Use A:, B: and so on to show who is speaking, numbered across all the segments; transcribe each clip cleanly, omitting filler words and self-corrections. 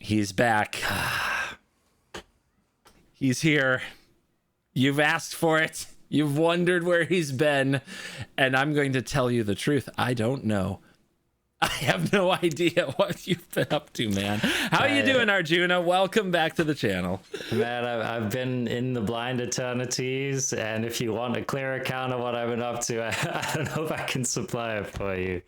A: He's back. He's here. You've asked for it. You've wondered where he's been. And I'm going to tell you the truth. I don't know. I have no idea what you've been up to, man. How you doing, Arjuna? Welcome back to the channel.
B: Man, I've been in the blind eternities, and if you want a clear account of what I've been up to, I don't know if I can supply it for you.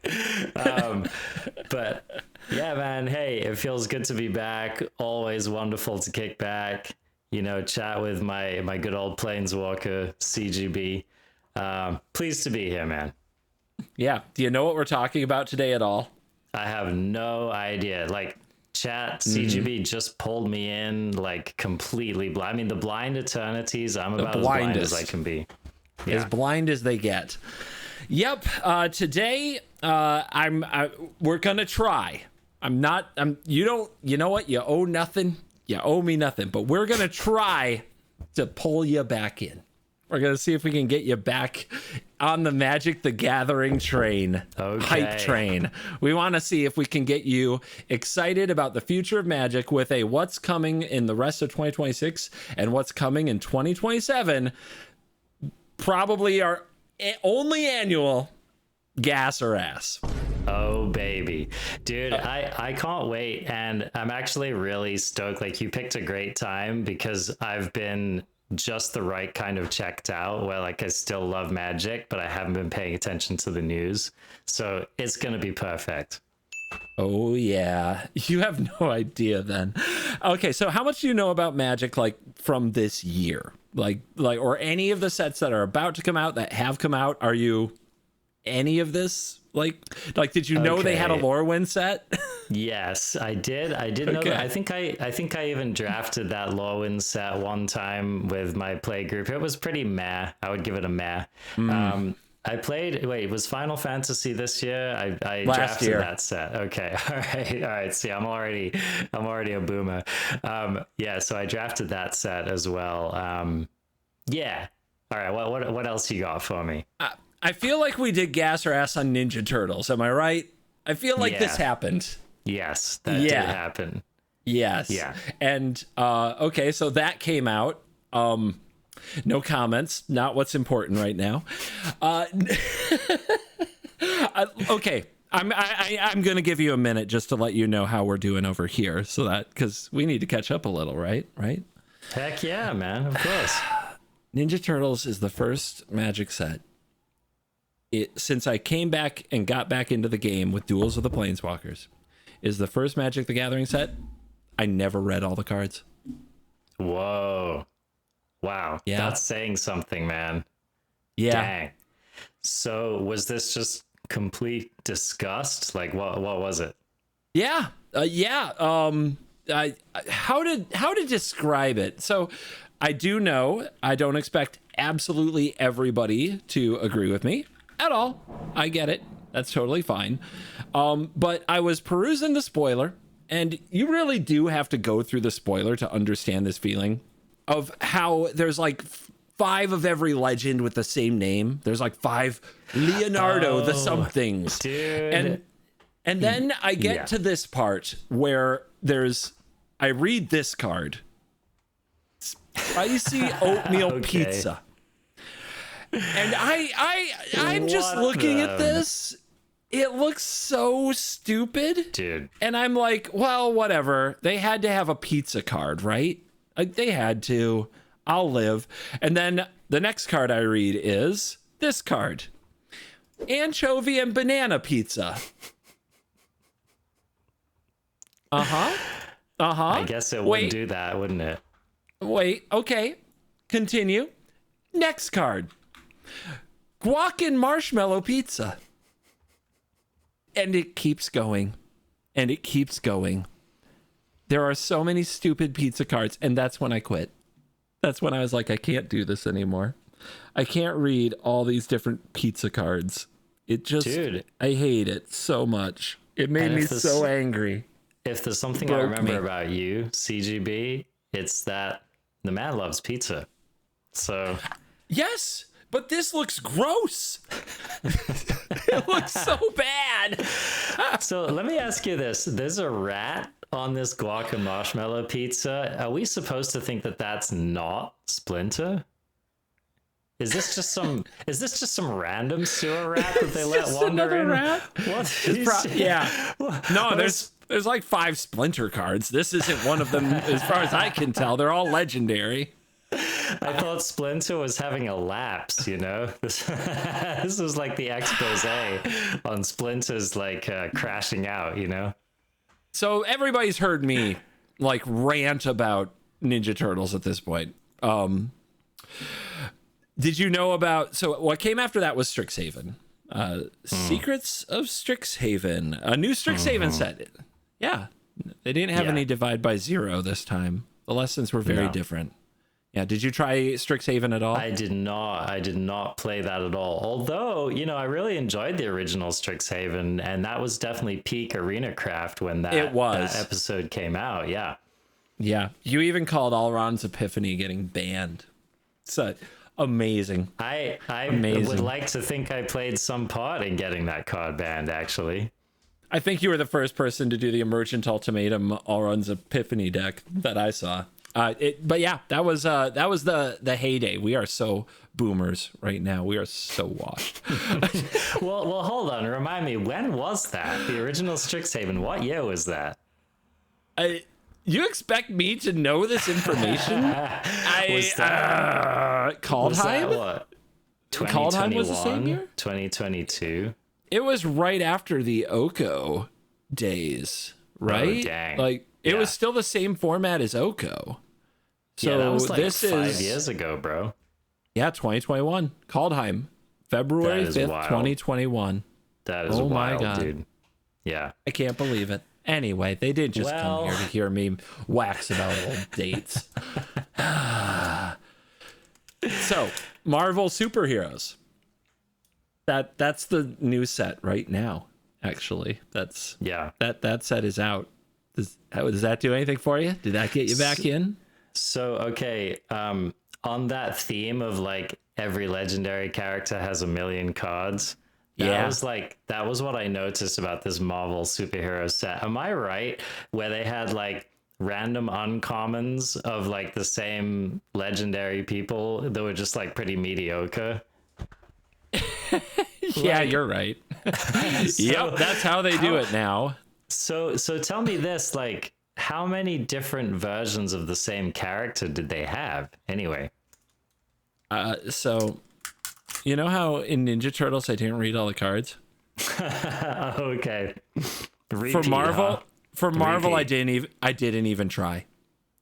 B: But yeah, man, hey, it feels good to be back. Always wonderful to kick back, you know, chat with my good old Planeswalker, CGB. Pleased to be here, man.
A: Yeah. Do you know what we're talking about today at all?
B: I have no idea. Like, chat, CGB just pulled me in, like, completely blind. I mean, the blind eternities, I'm about as blind as I can be. Yeah.
A: As blind as they get. Yep. Today, we're gonna try. You know what? You owe nothing. You owe me nothing. But we're gonna try to pull you back in. We're going to see if we can get you back on the Magic the Gathering train.
B: Okay.
A: Hype train. We want to see if we can get you excited about the future of Magic with a what's coming in the rest of 2026 and what's coming in 2027. Probably our only annual gas or ass.
B: Oh, baby. Dude, I can't wait. And I'm actually really stoked. Like, you picked a great time because I've been just the right kind of checked out where, like, I still love Magic, but I haven't been paying attention to the news. So it's going to be perfect.
A: Oh, yeah. You have no idea then. Okay, so how much do you know about Magic, like, from this year? Like, or any of the sets that are about to come out, that have come out? Are you any of this? Like, did you know they had a Lorwyn set?
B: Yes, I did. I did know that. I think I even drafted that Lorwyn set one time with my play group. It was pretty meh. I would give it a meh. I played. Wait, was Final Fantasy this year? I drafted that set. Okay, all right. See, I'm already a boomer. Yeah, so I drafted that set as well. Yeah. All right. What else you got for me?
A: I feel like we did gas or ass on Ninja Turtles. Am I right? I feel like this happened.
B: Yes, that did happen.
A: Yes. Yeah. And okay, so that came out. No comments. Not what's important right now. Okay. I'm gonna give you a minute just to let you know how we're doing over here, so that because we need to catch up a little, right?
B: Heck yeah, man! Of course.
A: Ninja Turtles is the first Magic set. Since I came back and got back into the game with Duels of the Planeswalkers, is the first Magic the Gathering set. I never read all the cards.
B: Whoa. Wow.
A: Yeah.
B: That's saying something, man.
A: Yeah.
B: Dang. So was this just complete disgust? Like, what was it?
A: Yeah. How to describe it? So I do know I don't expect absolutely everybody to agree with me at all. I get it. That's totally fine. But I was perusing the spoiler, and you really do have to go through the spoiler to understand this feeling of how there's like 5 of every legend with the same name. There's like 5 Leonardo the somethings.
B: Dude.
A: And then I get to this part where I read this card. Spicy oatmeal pizza. And I'm just looking at this. It looks so stupid.
B: Dude.
A: And I'm like, well, whatever. They had to have a pizza card, right? Like, they had to. I'll live. And then the next card I read is this card. Anchovy and banana pizza.
B: I guess it wouldn't do that, wouldn't it?
A: Wait, okay. Continue. Next card. Guac and marshmallow pizza. And it keeps going. And it keeps going. There are so many stupid pizza cards, and that's when I quit. That's when I was like, I can't do this anymore. I can't read all these different pizza cards. It just, Dude, I hate it so much. It made me so angry.
B: If there's something I remember about you, CGB, it's that the man loves pizza. So
A: yes, but this looks gross. It looks so bad.
B: So let me ask you this. There's a rat on this guac and marshmallow pizza, are we supposed to think that that's not Splinter? Is this just some random sewer rat that they let wander in?
A: Rat?
B: What?
A: Yeah. No, there's like 5 Splinter cards. This isn't one of them, as far as I can tell. They're all legendary.
B: I thought Splinter was having a lapse, you know? This was like the expose on Splinter's like crashing out, you know?
A: So everybody's heard me like rant about Ninja Turtles at this point. Did you know about, so what came after that was Strixhaven. Secrets of Strixhaven, a new Strixhaven set. Yeah, they didn't have any divide by zero this time. The lessons were very different. Yeah, did you try Strixhaven at all?
B: I did not play that at all. Although, you know, I really enjoyed the original Strixhaven, and that was definitely peak arenacraft when that episode came out. Yeah.
A: Yeah, you even called Alron's Epiphany getting banned. So amazing.
B: I would like to think I played some part in getting that card banned, actually.
A: I think you were the first person to do the Emergent Ultimatum Alron's Epiphany deck that I saw. But yeah, that was the heyday. We are so boomers right now. We are so washed.
B: well, hold on. Remind me, when was that? The original Strixhaven. What year was that?
A: You expect me to know this information? Kaldheim?
B: What?
A: Kaldheim was the same year?
B: 2022.
A: It was right after the Oko days, right?
B: Oh, dang.
A: Like, it was still the same format as Oko. So
B: that was like
A: this
B: 5 years ago, bro.
A: Yeah, 2021. Kaldheim. February 5th, 2021.
B: That is wild, my God. Dude. Yeah.
A: I can't believe it. Anyway, they did just come here to hear me wax about old dates. So, Marvel superheroes. That's the new set right now, actually. That set is out. Does that do anything for you? Did that get you back in?
B: So, okay, on that theme of like every legendary character has a million cards. That was what I noticed about this Marvel superhero set. Am I right? Where they had like random uncommons of like the same legendary people that were just like pretty mediocre.
A: Yeah, you're right. Yep, that's how they do it now.
B: So tell me this, like, how many different versions of the same character did they have anyway?
A: So you know how in Ninja Turtles I didn't read all the cards?
B: Okay. Repeat,
A: for Marvel,
B: Repeat.
A: I didn't even try.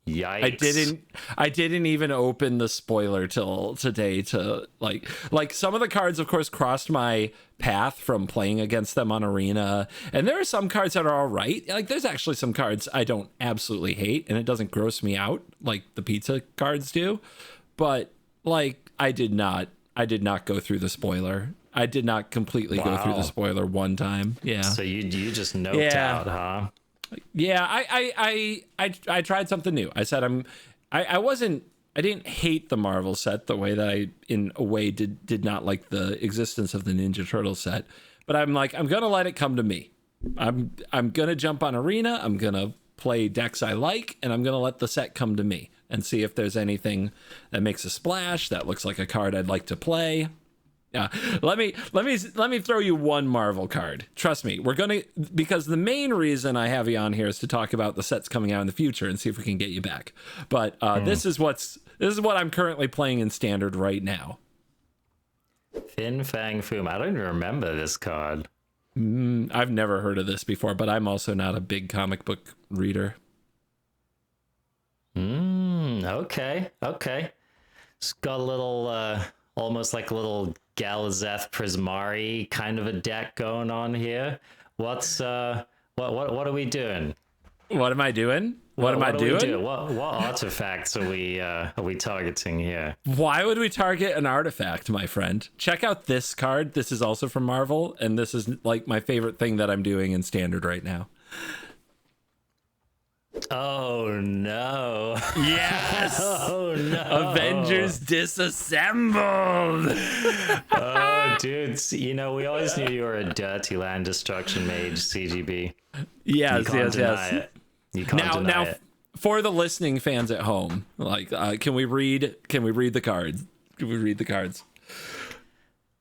B: Yikes.
A: I didn't even open the spoiler till today to like some of the cards of course crossed my path from playing against them on Arena, and there are some cards that are all right. Like there's actually some cards I don't absolutely hate and it doesn't gross me out like the pizza cards do, but like I did not go through the spoiler. I did not completely go through the spoiler one time. Yeah.
B: So you just noped out, huh?
A: Yeah, I tried something new. I said I didn't hate the Marvel set the way that I in a way did not like the existence of the Ninja Turtle set, but I'm like I'm gonna let it come to me. I'm gonna jump on Arena. I'm gonna play decks I like, and I'm gonna let the set come to me and see if there's anything that makes a splash that looks like a card I'd like to play. Yeah, let me throw you one Marvel card. Trust me, because the main reason I have you on here is to talk about the sets coming out in the future and see if we can get you back. But this is what I'm currently playing in Standard right now.
B: Fin Fang Foom. I don't even remember this card.
A: I've never heard of this before, but I'm also not a big comic book reader.
B: Okay. It's got a little, almost like a little Galazeth Prismari kind of a deck going on here. What are we doing?
A: What am I doing? What am I doing?
B: What artifacts are we targeting here?
A: Why would we target an artifact, my friend? Check out this card. This is also from Marvel, and this is like my favorite thing that I'm doing in Standard right now.
B: Oh no.
A: Yes.
B: Oh no.
A: Avengers disassembled.
B: Oh dude, you know, we always knew you were a dirty land destruction mage, CGB.
A: Yes.
B: It. You can't deny it.
A: For the listening fans at home, like, can we read the cards? Can we read the cards?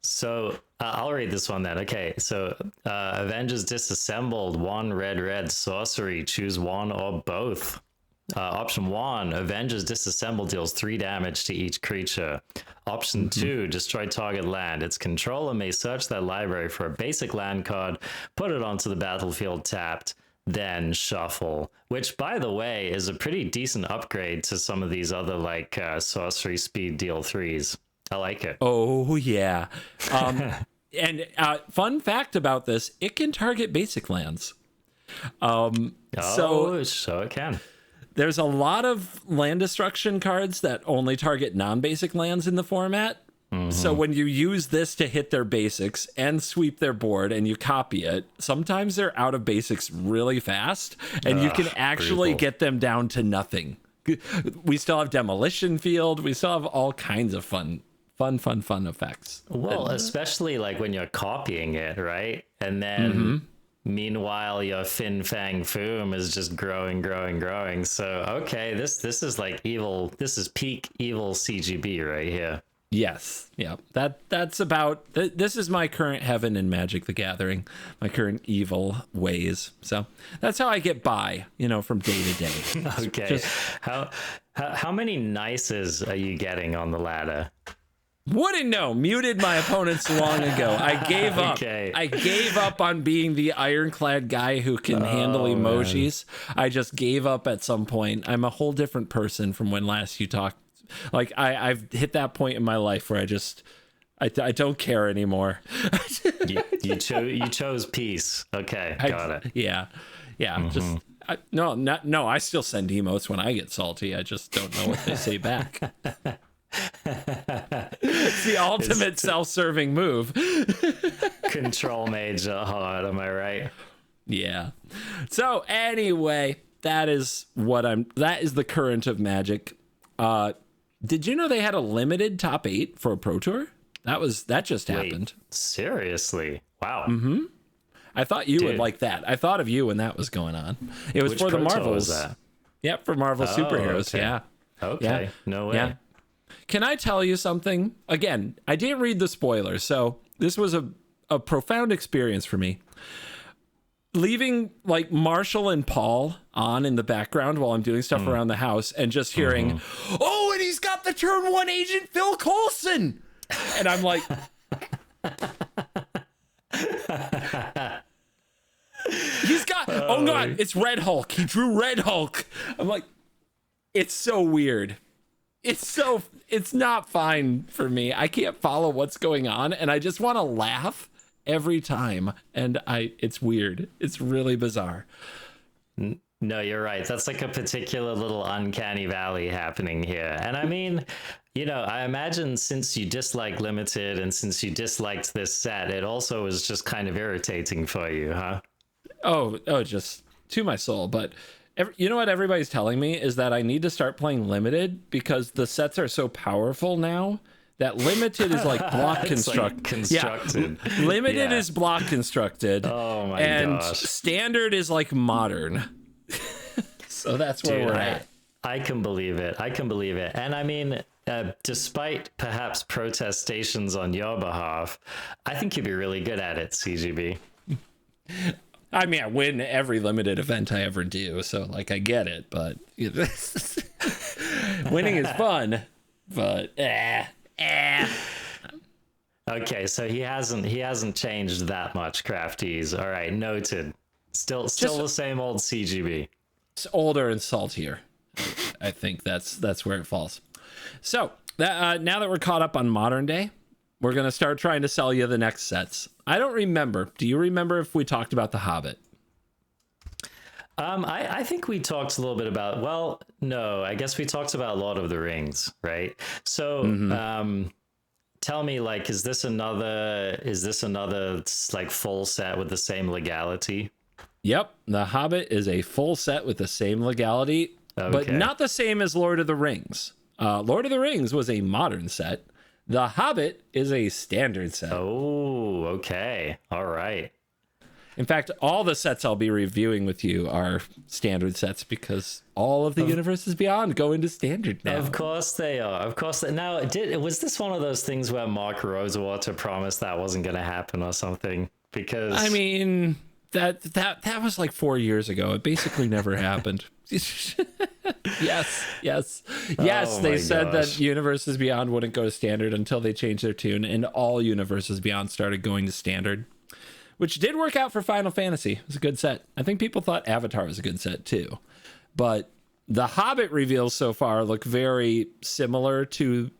B: So I'll read this one then. Okay, so Avengers Disassembled, 1 red sorcery. Choose one or both. Option 1, Avengers Disassembled deals 3 damage to each creature. Option 2, destroy target land. Its controller may search their library for a basic land card, put it onto the battlefield tapped, then shuffle. Which, by the way, is a pretty decent upgrade to some of these other like sorcery speed deal 3s. I like it.
A: Oh yeah. And fun fact about this, it can target basic lands.
B: So it can.
A: There's a lot of land destruction cards that only target non-basic lands in the format. So when you use this to hit their basics and sweep their board and you copy it, sometimes they're out of basics really fast and you can actually get them down to nothing. We still have Demolition Field. We still have all kinds of fun effects.
B: Well, especially like when you're copying it, right? And then meanwhile, your Fin Fang Foom is just growing. So, okay, this is like evil. This is peak evil CGB right here.
A: Yes. Yeah. That's about, this is my current heaven in Magic the Gathering, my current evil ways. So that's how I get by, from day to day.
B: Okay. How many nices are you getting on the ladder?
A: Wouldn't know. Muted my opponents long ago. I gave up.
B: Okay.
A: I gave up on being the ironclad guy who can handle emojis. Man. I just gave up at some point. I'm a whole different person from when last you talked. Like I've hit that point in my life where I don't care anymore.
B: you chose peace. Okay, got it.
A: Yeah. Just no. I still send emotes when I get salty. I just don't know what they say back. It's the ultimate self-serving move.
B: Control mage hard, am I right?
A: Yeah. So anyway, that is the current of Magic. Did you know they had a limited top 8 for a Pro Tour? That just happened.
B: Seriously? Wow.
A: I thought you would like that. I thought of you when that was going on. It was for the Marvels. Yeah, for Marvel superheroes.
B: Okay.
A: Yeah.
B: Okay. Yeah. No way. Yeah.
A: Can I tell you something? Again, I didn't read the spoilers, so this was a profound experience for me. Leaving like Marshall and Paul on in the background while I'm doing stuff around the house and just hearing, oh, and he's got the turn 1 agent Phil Coulson. And I'm like, he's got, oh God, it's Red Hulk. He drew Red Hulk. I'm like, it's so weird. It's not fine for me. I can't follow what's going on and I just want to laugh every time. And it's weird. It's really bizarre.
B: No, you're right. That's like a particular little uncanny valley happening here. And I mean, I imagine since you dislike Limited and since you disliked this set, it also was just kind of irritating for you, huh? Oh,
A: just to my soul. But you know what everybody's telling me is that I need to start playing Limited because the sets are so powerful now that Limited is like block constructed. Yeah. Limited is block constructed.
B: Oh my
A: and
B: gosh.
A: Standard is like modern. So that's where we're at.
B: I can believe it. And I mean, despite perhaps protestations on your behalf, I think you'd be really good at it, CGB.
A: I mean, I win every Limited event I ever do, so like I get it, but winning is fun. But
B: Okay, so he hasn't changed that much, Crafties. All right, noted. Still the same old CGB.
A: It's older and saltier. I think that's where it falls. So now that we're caught up on modern day, we're going to start trying to sell you the next sets. I don't remember. Do you remember if we talked about The Hobbit?
B: I think we talked a little bit about, well, no, I guess we talked about Lord of the Rings, right? So tell me, like, is this another like full set with the same legality?
A: Yep. The Hobbit is a full set with the same legality, but not the same as Lord of the Rings. Lord of the Rings was a modern set. The Hobbit is a standard set.
B: Oh, okay. All right.
A: In fact, all the sets I'll be reviewing with you are standard sets because all of the universes beyond go into standard now.
B: Of course they are. Of course. Now, was this one of those things where Mark Rosewater promised that wasn't going to happen or something? Because
A: I mean, that was like 4 years ago. It basically never happened. Yes. They said that Universes Beyond wouldn't go to standard until they changed their tune, and all Universes Beyond started going to standard, which did work out for Final Fantasy. It was a good set. I think people thought Avatar was a good set too, but the Hobbit reveals so far look very similar to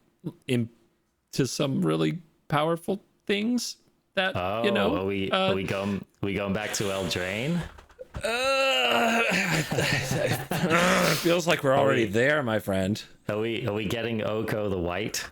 A: some really powerful things that
B: are we going back to Eldraine?
A: It feels like we're already there, my friend.
B: Are we getting Oko the White?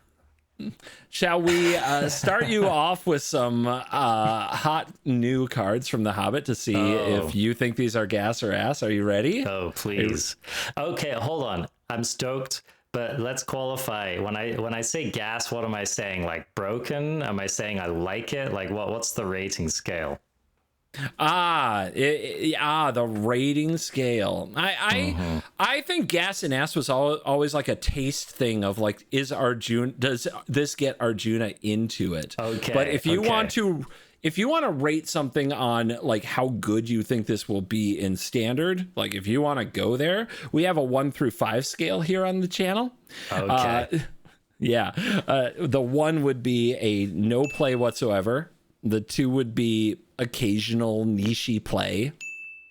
A: Shall we start you off with some hot new cards from The Hobbit to see if you think these are gas or ass? Are you ready?
B: Oh, please. Okay, hold on. I'm stoked, but let's qualify. When I say gas, what am I saying? Like broken? Am I saying I like it? Like what's the rating scale?
A: The rating scale. I think gas and ass was always like a taste thing of like, does this get Arjuna into it?
B: Okay.
A: But if you want to rate something on like how good you think this will be in standard, like if you want to go there, we have a 1 through 5 scale here on the channel.
B: Okay.
A: The 1 would be a no play whatsoever. The 2 would be occasional niche-y play.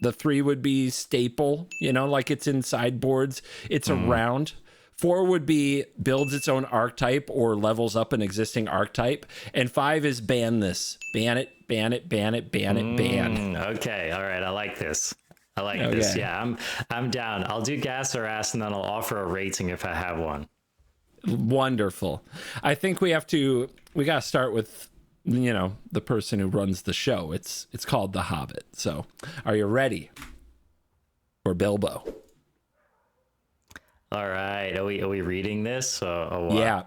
A: The 3 would be staple, like it's in sideboards. It's around. 4 would be builds its own archetype or levels up an existing archetype. And 5 is ban this. Ban it, ban it, ban it, ban it, ban.
B: Okay, all right, I like this. This. Yeah, I'm down. I'll do gas or ass, and then I'll offer a rating if I have one.
A: Wonderful. I think we got to start with the person who runs the show. It's called The Hobbit. So are you ready for Bilbo?
B: All right. Are we reading this or what?
A: Yeah.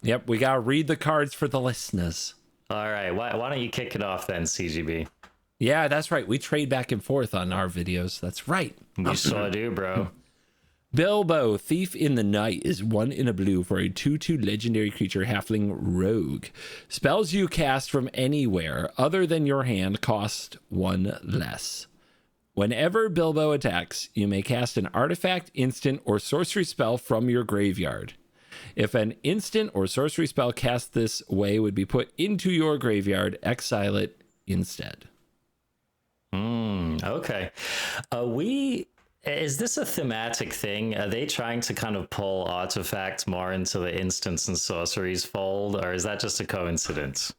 A: Yep. We got to read the cards for the listeners.
B: All right. Why don't you kick it off then, CGB?
A: Yeah, that's right. We trade back and forth on our videos. That's right.
B: We sure do, bro.
A: Bilbo, Thief in the Night, is 1 in a blue for a 2/2 legendary creature halfling rogue. Spells you cast from anywhere other than your hand cost 1 less. Whenever Bilbo attacks, you may cast an artifact, instant, or sorcery spell from your graveyard. If an instant or sorcery spell cast this way would be put into your graveyard, exile it instead.
B: Okay. Is this a thematic thing? Are they trying to kind of pull artifacts more into the instants and sorceries fold, or is that just a coincidence?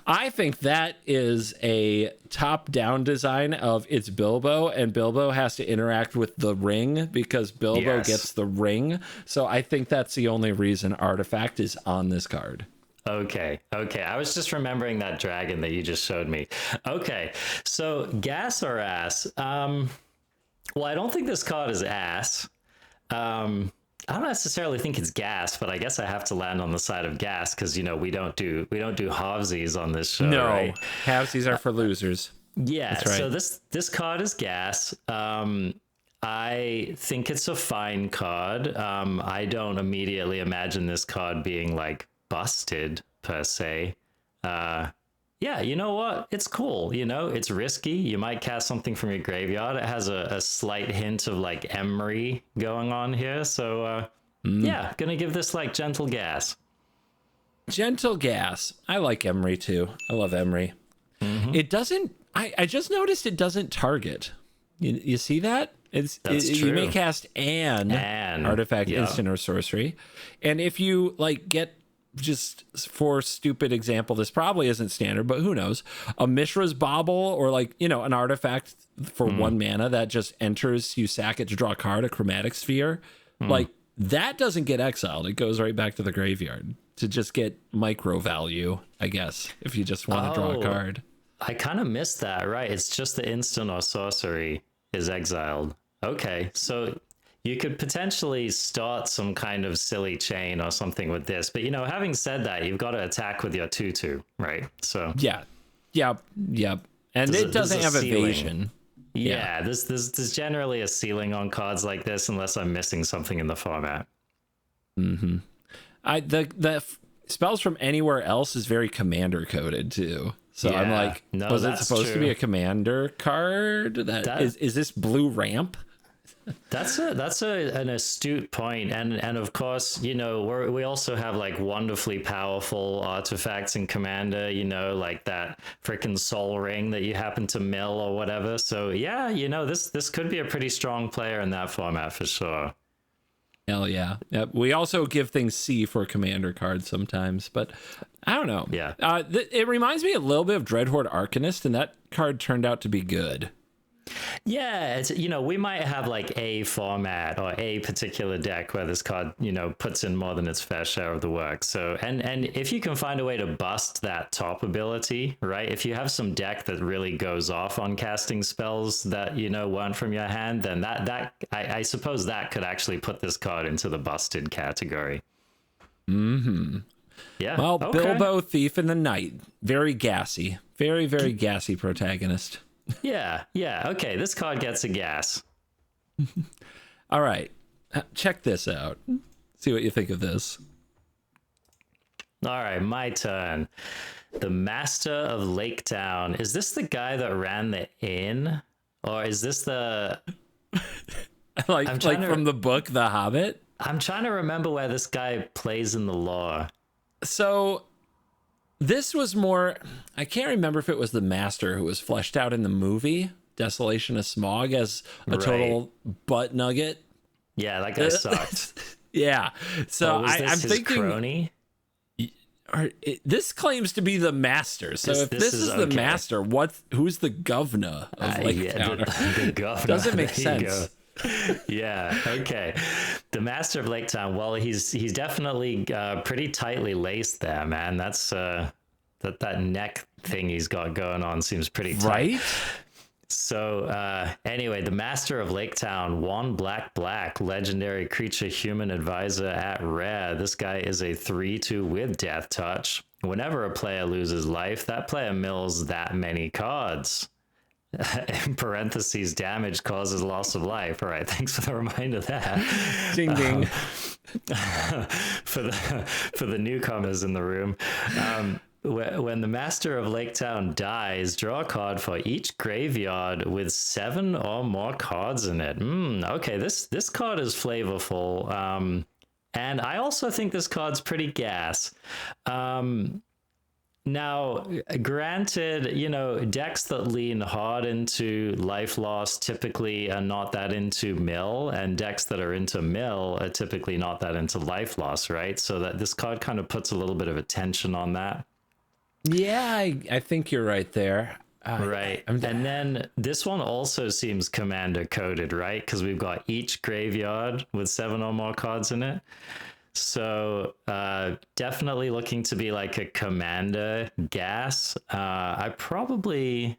A: I think that is a top-down design of it's Bilbo, and Bilbo has to interact with the ring because Bilbo gets the ring. So I think that's the only reason artifact is on this card.
B: Okay. I was just remembering that dragon that you just showed me. Okay, so gas or ass? Well, I don't think this card is ass. I don't necessarily think it's gas, but I guess I have to land on the side of gas because we don't do halvesies on this show.
A: No,
B: right?
A: Halvesies are for losers.
B: Yeah,
A: that's right.
B: So this card is gas. I think it's a fine card. I don't immediately imagine this card being like busted per se. Yeah, you know what? It's cool. It's risky. You might cast something from your graveyard. It has a slight hint of like Emery going on here. So, yeah, gonna give this like gentle gas.
A: Gentle gas. I like Emery too. I love Emery. Mm-hmm. It doesn't. I just noticed it doesn't target. You see that? That's true. You may cast an artifact, instant, or sorcery, and if you like get. Just for stupid example, this probably isn't standard, but who knows? A Mishra's Bauble or an artifact for 1 mana that just enters, you sack it to draw a card, a chromatic sphere. Like that doesn't get exiled. It goes right back to the graveyard to just get micro value, I guess, if you just want to draw a card.
B: I kind of missed that, right? It's just the instant or sorcery is exiled. Okay, so you could potentially start some kind of silly chain or something with this. But, having said that, you've got to attack with your 2/2, right? So
A: Yeah. And it doesn't have
B: ceiling.
A: evasion.
B: Yeah, there's generally a ceiling on cards like this, unless I'm missing something in the format.
A: Mm-hmm. The spells from anywhere else is very commander coded too. So I'm like, was it supposed to be a commander card? Is this blue ramp?
B: That's an astute point, and of course, you know, we also have like wonderfully powerful artifacts in Commander, you know, like that freaking Soul Ring that you happen to mill or whatever. So yeah, you know, this could be a pretty strong player in that format for sure.
A: Hell yeah. Yep. We also give things C for commander cards sometimes, but I don't know.
B: Yeah.
A: It reminds me a little bit of Dreadhorde Arcanist, and that card turned out to be good.
B: Yeah, it's, you know, we might have like a format or a particular deck where this card, you know, puts in more than its fair share of the work. So, and if you can find a way to bust that top ability, right? If you have some deck that really goes off on casting spells that, you know, weren't from your hand, then I suppose that could actually put this card into the busted category.
A: Mm-hmm.
B: Yeah.
A: Well,
B: okay.
A: Bilbo, Thief in the Night. Very gassy. Very, very gassy protagonist.
B: Yeah. Okay, this card gets a gas.
A: All right. Check this out. See what you think of this.
B: All right, my turn. The Master of Lake Town. Is this the guy that ran the inn? Or is this the...
A: like from the book, The Hobbit?
B: I'm trying to remember where this guy plays in the lore.
A: So... this was more, I can't remember if it was the Master who was fleshed out in the movie, Desolation of Smog, as a total butt nugget.
B: Yeah, that guy sucked.
A: Yeah. So I'm thinking...
B: crony?
A: This claims to be the Master. So if this is the Master, who's the governor of Lake Town?
B: The governor.
A: Doesn't make sense.
B: Yeah, okay. The Master of Lake Town, well, he's definitely pretty tightly laced there, man. That's that neck thing he's got going on seems pretty tight.
A: Right?
B: So anyway, the Master of Lake Town, 1 black, legendary creature, human advisor at rare. This guy is a 3/2 with Death Touch. Whenever a player loses life, that player mills that many cards. In parentheses, damage causes loss of life. All right, thanks for the reminder there.
A: Ding ding.
B: For the newcomers in the room, when the Master of Lake Town dies, draw a card for each graveyard with 7 or more cards in it. Okay, this card is flavorful, and I also think this card's pretty gas. Now, granted, you know, decks that lean hard into life loss typically are not that into mill, and decks that are into mill are typically not that into life loss, right? So that this card kind of puts a little bit of attention on that.
A: Yeah, I think you're right there.
B: Right. And then this one also seems commander coded, right? Because we've got each graveyard with 7 or more cards in it. So definitely looking to be like a commander gas. I probably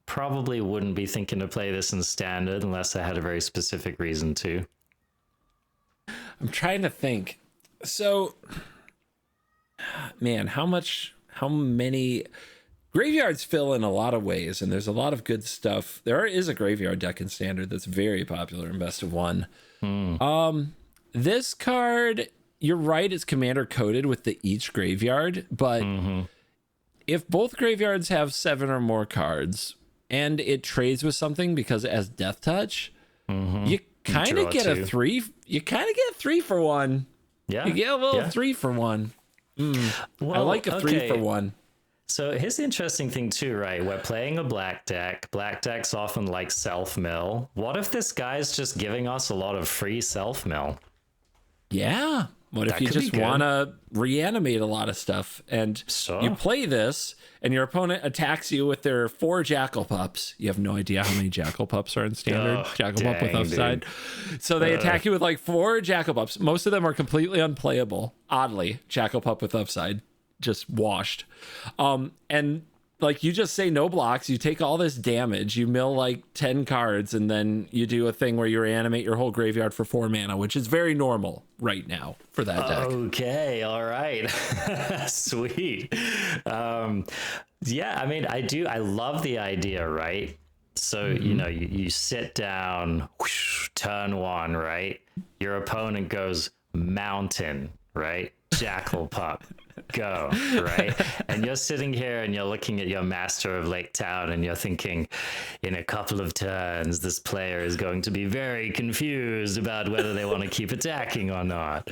B: wouldn't be thinking to play this in standard unless I had a very specific reason to.
A: I'm trying to think. So, man, how many graveyards fill in a lot of ways, and there's a lot of good stuff. There is a graveyard deck in standard that's very popular in best of 1. This card, you're right, it's commander coded with the each graveyard, but if both graveyards have 7 or more cards and it trades with something because it has Death Touch, you kind of get a 3. You kind of get a 3 for 1.
B: Yeah,
A: you get a little 3 for 1. Well, I like a 3 for 1.
B: So here's the interesting thing too, right? We're playing a black deck. Black decks often like self-mill. What if this guy's just giving us a lot of free self-mill?
A: Yeah. What if you just want to reanimate a lot of stuff and you play this and your opponent attacks you with their 4 Jackal Pups? You have no idea how many Jackal Pups are in standard. Jackal Pup with upside. Dude. So they attack you with like 4 Jackal Pups. Most of them are completely unplayable. Oddly, Jackal Pup with upside. Just washed. And like you just say no blocks, you take all this damage, you mill like 10 cards, and then you do a thing where you reanimate your whole graveyard for 4 mana, which is very normal right now for that deck.
B: Okay, all right. Sweet. Yeah, I mean, I love the idea, right? So, you know, you sit down, whoosh, turn one, right? Your opponent goes mountain, right? Jackal pup, go, right? And you're sitting here and you're looking at your master of Lake Town and you're thinking, in a couple of turns, this player is going to be very confused about whether they want to keep attacking or not.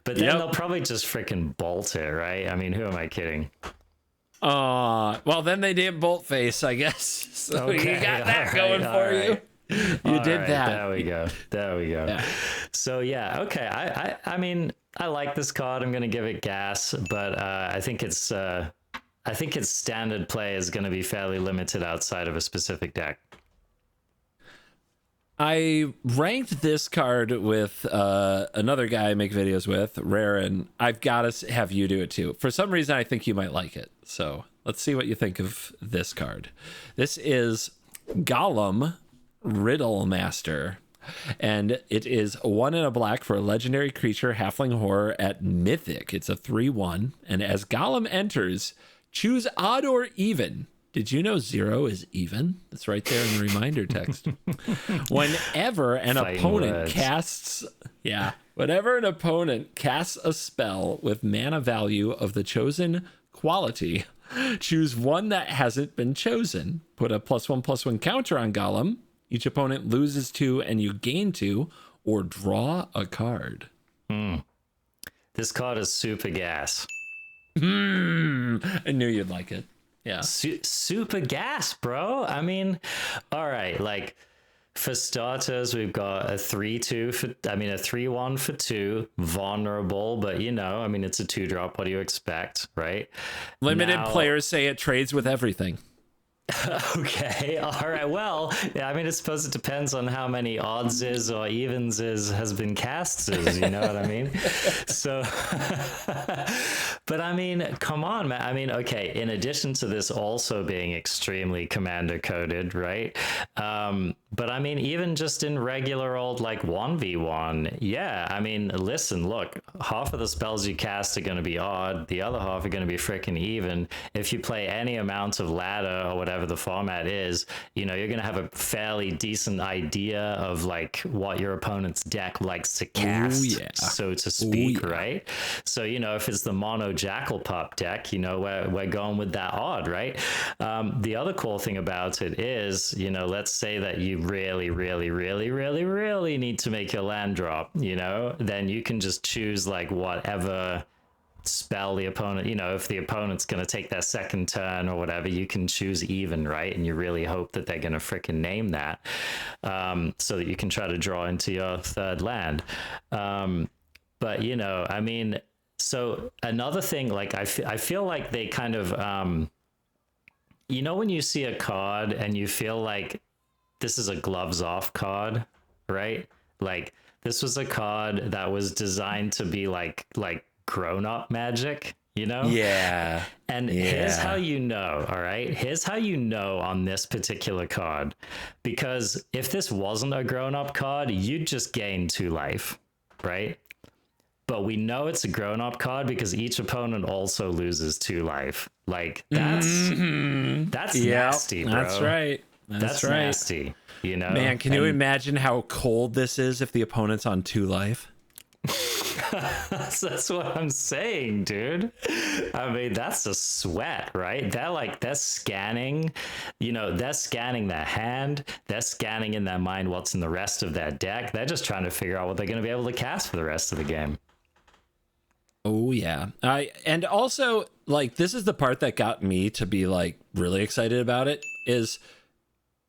B: But then they'll probably just freaking bolt it, right? I mean, who am I kidding?
A: Well, then they did bolt face, I guess. So
B: Okay,
A: you got that
B: all
A: going
B: right,
A: for
B: all
A: you.
B: right.
A: You did
B: right,
A: that.
B: There we go. There we go.
A: Yeah.
B: So yeah, okay. I mean, I like this card. I'm gonna give it gas, but I think its standard play is gonna be fairly limited outside of a specific deck.
A: I ranked this card with another guy I make videos with, Rare, and I've got to have you do it too. For some reason, I think you might like it. So let's see what you think of this card. This is Gollum Riddle Master, and it is 1 and a black for a legendary creature, halfling horror at Mythic. It's a 3/1, and as Gollum enters, choose odd or even. Did you know 0 is even? That's right there in the reminder text. Whenever an opponent casts a spell with mana value of the chosen quality, choose one that hasn't been chosen. Put a +1/+1 counter on Gollum. Each opponent loses 2 and you gain 2, or draw a card.
B: This card is super gas.
A: I knew you'd like it. Yeah.
B: Super gas, bro. I mean, all right, like for starters, we've got a 3/1 for 2, vulnerable, but you know, I mean, it's a 2-drop. What do you expect, right?
A: Limited players say it trades with everything.
B: Okay, all right. Well, yeah, I mean, I suppose it depends on how many oddses or evenses has been casted. You know what I mean? So, but I mean, come on, man. I mean, okay. In addition to this also being extremely commander coded, right? But I mean, even just in regular old like 1v1, yeah. I mean, listen, look, half of the spells you cast are going to be odd. The other half are going to be freaking even. If you play any amount of ladder or whatever the format is, you know, you're going to have a fairly decent idea of like what your opponent's deck likes to cast, so to speak, right? So, you know, if it's the mono Jackal Pup deck, you know, we're going with that odd, right? The other cool thing about it is, you know, let's say that you really need to make your land drop, you know, then you can just choose like whatever spell the opponent, you know, if the opponent's going to take their second turn or whatever, you can choose even, right? And you really hope that they're going to freaking name that, so that you can try to draw into your third land. But, you know, I mean, so another thing, like I feel like they kind of, you know, when you see a card and you feel like this is a gloves off card, right? Like this was a card that was designed to be like grown-up Magic, you know?
A: Yeah.
B: And here's how you know, all right? Here's how you know on this particular card. Because if this wasn't a grown-up card, you'd just gain 2 life, right? But we know it's a grown-up card because each opponent also loses 2 life. Like, that's nasty, bro.
A: That's right.
B: That's
A: right.
B: nasty, you know?
A: Man, can you imagine how cold this is if the opponent's on 2 life?
B: That's what I'm saying, dude. I mean, that's a sweat, right? They're scanning, you know, they're scanning their hand, they're scanning in their mind what's in the rest of their deck. They're just trying to figure out what they're going to be able to cast for the rest of the game.
A: Oh yeah. And also, like, this is the part that got me to be like really excited about it is,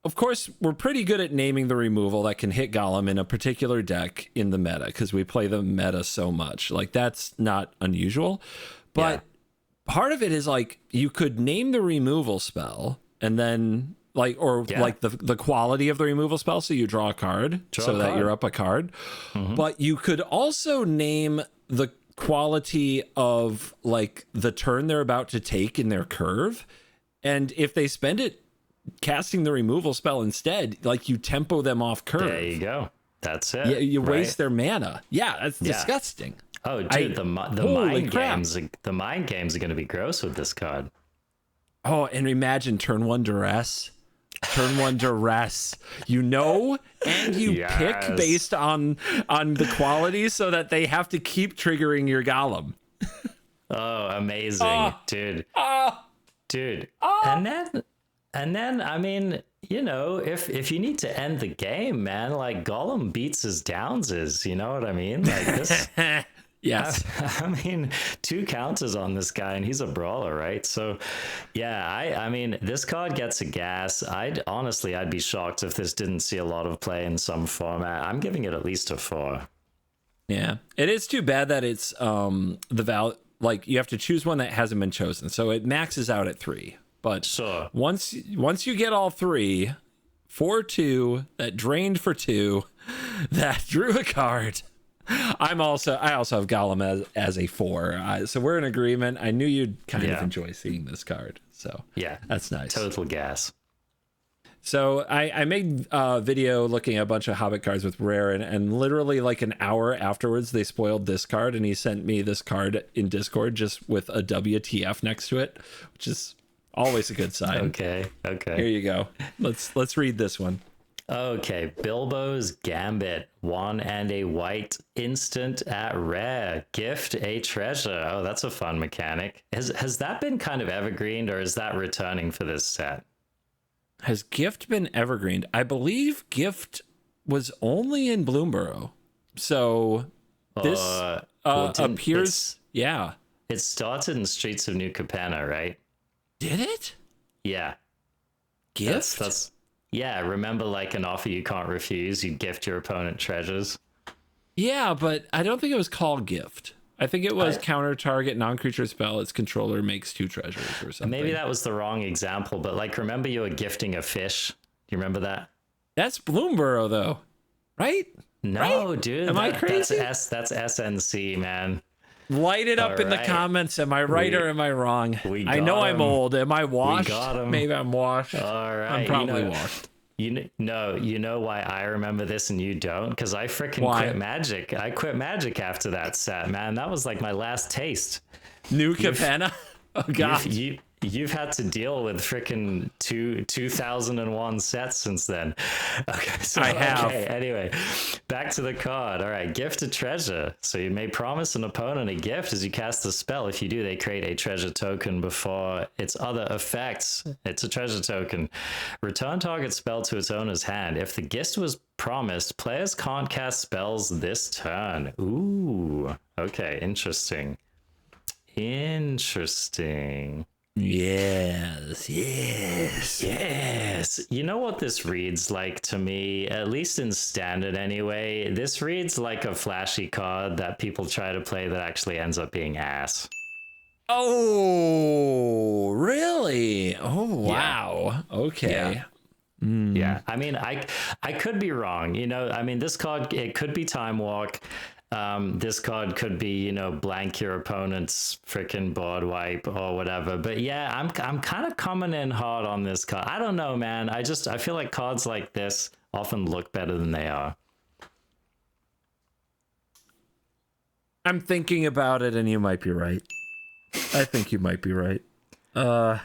A: of course, we're pretty good at naming the removal that can hit Gollum in a particular deck in the meta because we play the meta so much. Like, that's not unusual. But part of it is, like, you could name the removal spell and then, like, or like the quality of the removal spell. So you draw a card that you're up a card. But you could also name the quality of, like, the turn they're about to take in their curve. And if they spend it casting the removal spell instead, like, you tempo them off curve.
B: There you go. That's it.
A: Yeah, you waste their mana. Yeah, that's disgusting.
B: Oh, dude, the mind games are going to be gross with this card.
A: Oh, and imagine turn 1 duress. Turn 1 duress. And you pick based on the quality so that they have to keep triggering your golem.
B: Oh, amazing, dude. Dude. And then, I mean, if you need to end the game, man, like Gollum beats his downses, you know what I mean? Like this.
A: Yes.
B: I mean, 2 counters on this guy, and he's a brawler, right? So, yeah, I mean, this card gets a gas. I'd be shocked if this didn't see a lot of play in some format. I'm giving it at least a 4.
A: Yeah, it is too bad that it's like you have to choose one that hasn't been chosen, so it maxes out at 3. But
B: sure, once
A: you get all 3, 4-2 that drained for 2, that drew a card. I also have Gollum as a 4, so we're in agreement. I knew you'd kind of enjoy seeing this card, so
B: yeah,
A: that's nice.
B: Total gas.
A: So I made a video looking at a bunch of Hobbit cards with Rare, and literally like an hour afterwards, they spoiled this card, and he sent me this card in Discord just with a WTF next to it, which is always a good sign.
B: Okay.
A: Here you go. Let's read this one.
B: Okay, Bilbo's Gambit, 1 and a white, instant at rare, gift a treasure. Oh, that's a fun mechanic. Has that been kind of evergreened, or is that returning for this set?
A: Has Gift been evergreened? I believe Gift was only in Bloomborough. So this appears... Yeah.
B: It started in Streets of New Capenna, right?
A: Did it?
B: Yeah.
A: Gift?
B: That's yeah, remember like an offer you can't refuse, you gift your opponent treasures?
A: Yeah, but I don't think it was called Gift. I think it was counter target non-creature spell. Its controller makes 2 treasures or something.
B: Maybe that was the wrong example, but like remember you were gifting a fish? Do you remember that?
A: That's Bloomborough though, right?
B: No,
A: right?
B: dude.
A: Am I crazy?
B: That's SNC, man.
A: Light it up in the comments. Am I right or am I wrong? I know I'm old. Am I washed? Maybe I'm washed.
B: All right.
A: I'm probably washed.
B: You know why I remember this and you don't? Because I freaking quit Magic. I quit Magic after that set, man. That was like my last taste.
A: New Capenna? Oh, God.
B: You've had to deal with freaking 2001 sets since then. Okay, so
A: I have.
B: Okay, anyway, back to the card. All right, gift a treasure. So you may promise an opponent a gift as you cast the spell. If you do, they create a treasure token before its other effects. It's a treasure token. Return target spell to its owner's hand. If the gift was promised, players can't cast spells this turn. Ooh, okay, interesting. Yes. You know what this reads like to me, at least in standard anyway? This reads like a flashy card that people try to play that actually ends up being ass.
A: Oh, really? Oh, wow. Yeah. Okay.
B: Yeah. Yeah. I mean, I could be wrong. I mean, this card, it could be Time Walk. This card could be, blank your opponent's freaking board wipe or whatever. But yeah, I'm kind of coming in hard on this card. I don't know, man. I feel like cards like this often look better than they are.
A: I'm thinking about it, and you might be right. I think you might be right. I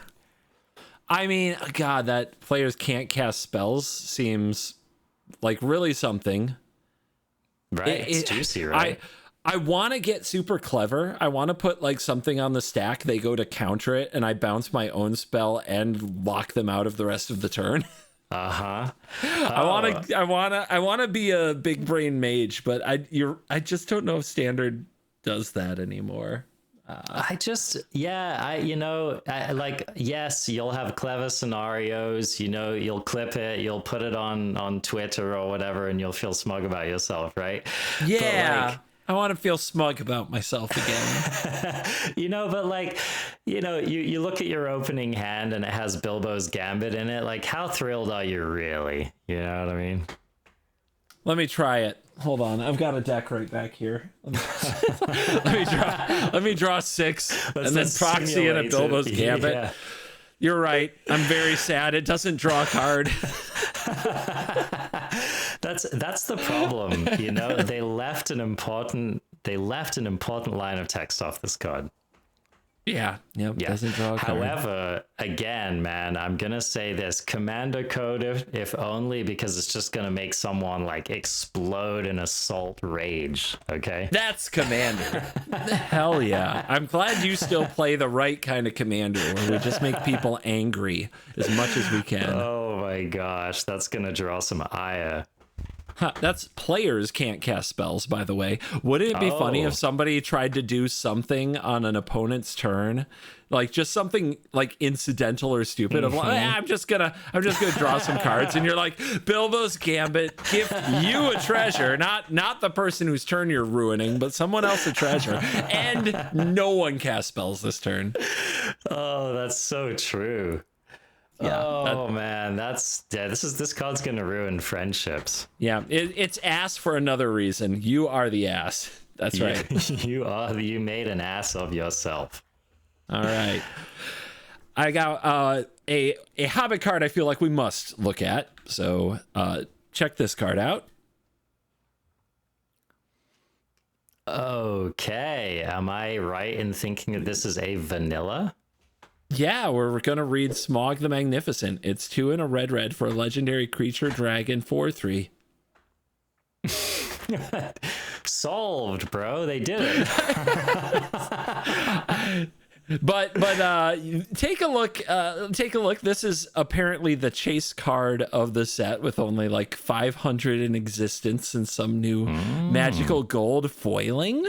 A: mean, God, that players can't cast spells seems like really something.
B: Right, it's juicy, right?
A: I want to get super clever. I want to put like something on the stack. They go to counter it, and I bounce my own spell and lock them out of the rest of the turn.
B: Uh-huh.
A: I want to be a big brain mage, but I just don't know if standard does that anymore.
B: Yes, you'll have clever scenarios, you'll clip it, you'll put it on Twitter or whatever, and you'll feel smug about yourself, right?
A: Yeah. I want to feel smug about myself again.
B: But like, you look at your opening hand and it has Bilbo's Gambit in it. Like, how thrilled are you really? You know what I mean?
A: Let me try it. Hold on, I've got a deck right back here. Let me draw 6 and then proxy in a Bilbo's Gambit. Yeah. You're right. I'm very sad. It doesn't draw a card.
B: That's the problem. They left an important line of text off this card.
A: Yeah. Yep.
B: Yeah.
A: Doesn't draw a card.
B: However, again, man, I'm going to say this Commander Code, if only because it's just going to make someone like explode in assault rage. Okay.
A: That's Commander. Hell yeah. I'm glad you still play the right kind of Commander where we just make people angry as much as we can.
B: Oh my gosh. That's going to draw some ire.
A: Huh, that's players can't cast spells, by the way. Wouldn't it be funny if somebody tried to do something on an opponent's turn, like just something like incidental or stupid? Of like, I'm just gonna draw some cards, and you're like, Bilbo's Gambit, give you a treasure, not the person whose turn you're ruining, but someone else a treasure, and no one casts spells this turn.
B: Oh, that's so true.
A: Yeah.
B: Oh man, this card's gonna ruin friendships.
A: Yeah, it's ass for another reason. You are the ass. That's right.
B: You made an ass of yourself.
A: All right. I got a Hobbit card I feel like we must look at. So check this card out.
B: Okay. Am I right in thinking that this is a vanilla?
A: Yeah, we're going to read Smaug the Magnificent. It's 2 and a red for a legendary creature dragon 4/3.
B: Solved, bro. They did it.
A: But take a look. This is apparently the chase card of the set with only like 500 in existence and some new magical gold foiling.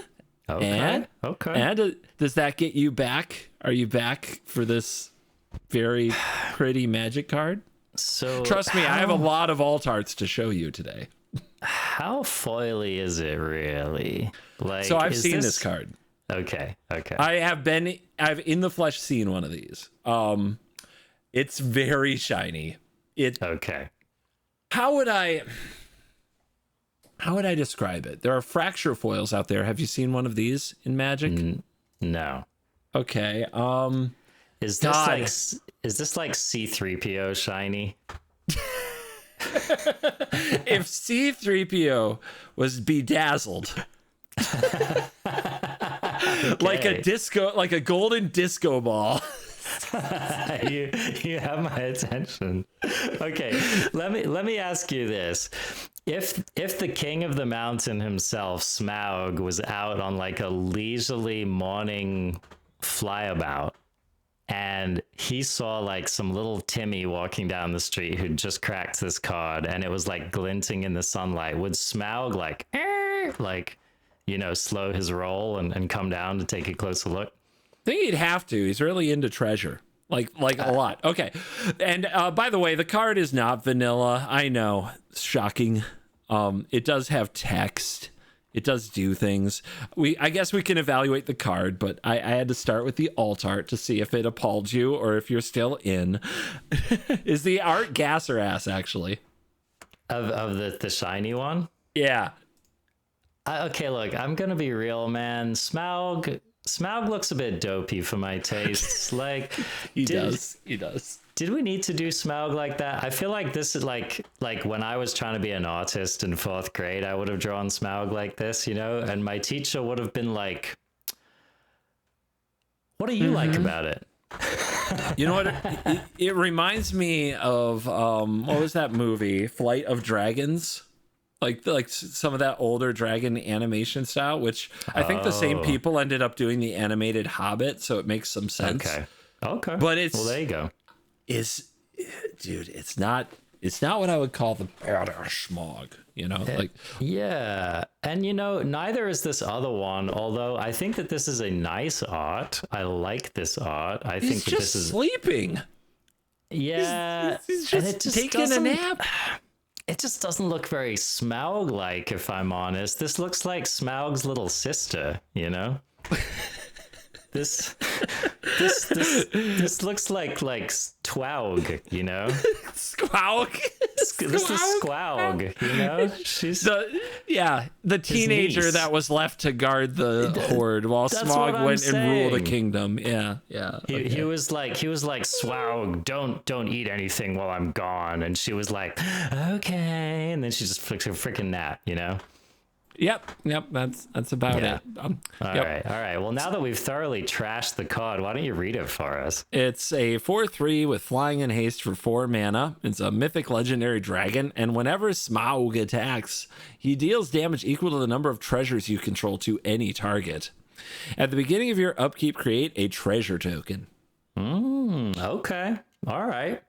B: Okay.
A: And does that get you back? Are you back for this very pretty magic card?
B: So
A: trust me, I have a lot of alt arts to show you today.
B: How foily is it really? Like,
A: so I've seen this card.
B: Okay.
A: I've in the flesh seen one of these. It's very shiny.
B: Okay.
A: How would I describe it? There are fracture foils out there. Have you seen one of these in Magic?
B: No.
A: Okay.
B: Is this like C3PO shiny?
A: If C3PO was bedazzled, like a golden disco ball.
B: you have my attention. Okay, let me ask you this. If the king of the mountain himself, Smaug, was out on like a leisurely morning flyabout and he saw like some little Timmy walking down the street who'd just cracked this card and it was like glinting in the sunlight, would Smaug slow his roll and come down to take a closer look?
A: I think he'd have to. He's really into treasure. Like a lot. Okay. And by the way, the card is not vanilla. I know. It's shocking. It does have text. It does do things. I guess we can evaluate the card, but I had to start with the alt art to see if it appalled you or if you're still in. Is the art gas or ass, actually?
B: Of the shiny one?
A: Yeah.
B: Okay, look, I'm gonna be real, man. Smaug looks a bit dopey for my tastes. Like
A: He does.
B: Did we need to do Smaug like that? I feel like this is like when I was trying to be an artist in 4th grade, I would have drawn Smaug like this, and my teacher would have been like, "What do you like about it?"
A: You know what? It reminds me of what was that movie? Flight of Dragons. Like some of that older dragon animation style, which I think the same people ended up doing the animated Hobbit, so it makes some sense.
B: Okay.
A: But
B: well, there you go.
A: Dude, it's not what I would call the badass Smaug,
B: Yeah, and neither is this other one, although I think that this is a nice art. I like this art. I think that this is
A: sleeping.
B: Yeah,
A: he's just taking a nap.
B: It just doesn't look very Smaug-like, if I'm honest. This looks like Smaug's little sister, This looks like Twaug,
A: Squaug.
B: This is Squaug, She's
A: the teenager that was left to guard the horde while Smaug went and ruled the kingdom. Yeah. Okay.
B: He was like Smaug, don't eat anything while I'm gone, and she was like, okay, and then she just flicked her freaking nap,
A: Yep. That's about it.
B: All right. Well, now that we've thoroughly trashed the card, why don't you read it for us?
A: It's a 4/3 with flying and haste for 4 mana. It's a mythic legendary dragon, and whenever Smaug attacks, he deals damage equal to the number of treasures you control to any target. At the beginning of your upkeep, create a treasure token.
B: Okay. All right.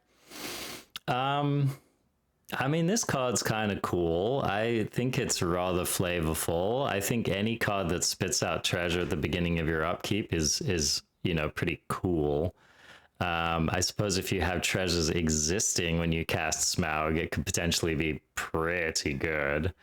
B: I mean, this card's kind of cool. I think it's rather flavorful. I think any card that spits out treasure at the beginning of your upkeep is pretty cool. I suppose if you have treasures existing when you cast Smaug, it could potentially be pretty good.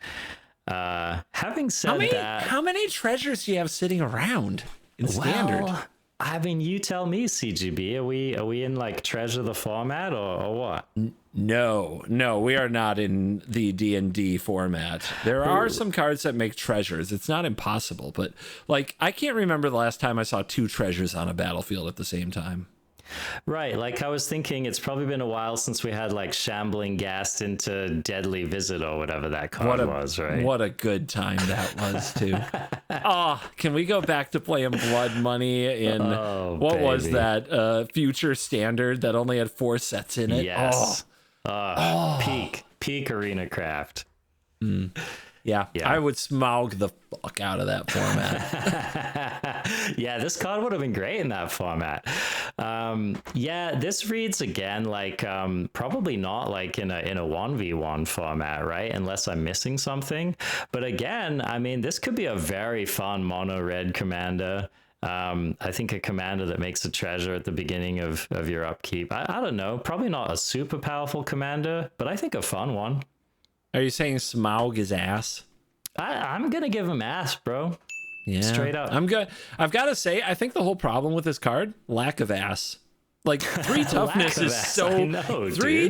B: Having said that,
A: how many treasures do you have sitting around in standard?
B: Well, I mean, you tell me, CGB. Are we in like Treasure the format or what?
A: No, we are not in the D&D format. There are some cards that make treasures. It's not impossible, but like I can't remember the last time I saw 2 treasures on a battlefield at the same time.
B: Right, like I was thinking it's probably been a while since we had like Shambling Ghast into Deadly Visit or whatever that card was, right?
A: What a good time that was, too. Can we go back to playing Blood Money in, was that, Future Standard that only had 4 sets in it?
B: Yes. Peak arenacraft.
A: Yeah, I would Smaug the fuck out of that format.
B: Yeah, this card would have been great in that format. This reads again like probably not like in a 1v1 format, right? Unless I'm missing something. But again, I mean, this could be a very fun mono red commander. I think a commander that makes a treasure at the beginning of your upkeep. I don't know, probably not a super powerful commander, but I think a fun one.
A: Are you saying Smaug is ass?
B: I'm gonna give him ass, bro.
A: Yeah,
B: straight up.
A: I'm good. I've got to say, I think the whole problem with this card, lack of ass. Like 3 toughness is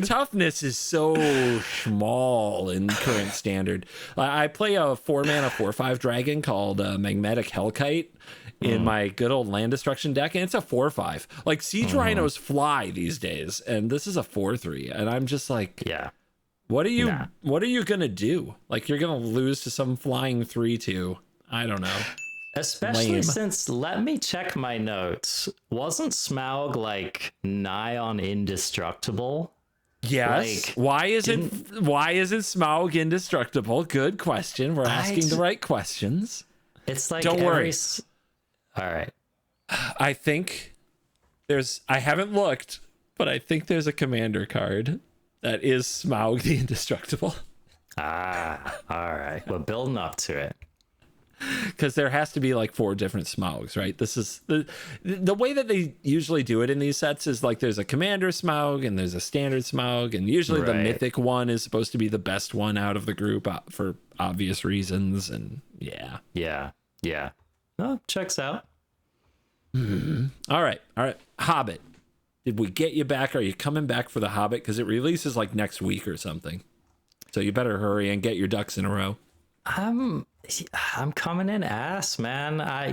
A: toughness is so small in current standard. I play a 4 mana 4/5 dragon called Magnetic Hellkite in my good old land destruction deck, and it's a 4/5. Like siege rhinos fly these days, and this is a 4/3, and I'm just like, what are you gonna do? Like you're gonna lose to some flying 3/2? I don't know.
B: Especially since, let me check my notes. Wasn't Smaug like nigh on indestructible?
A: Yes.
B: Like,
A: why isn't Smaug indestructible? Good question. We're asking the right questions.
B: It's like,
A: don't worry.
B: All right.
A: I think I haven't looked, but I think there's a commander card that is Smaug the Indestructible.
B: All right. We're building up to it.
A: Because there has to be like 4 different Smaugs, right? This is the way that they usually do it in these sets is like there's a commander Smaug and there's a standard Smaug, and usually the mythic one is supposed to be the best one out of the group for obvious reasons. And yeah.
B: Oh, checks out.
A: All right. Hobbit. Did we get you back? Are you coming back for the Hobbit? Because it releases like next week or something. So you better hurry and get your ducks in a row.
B: I'm coming in ass, man. I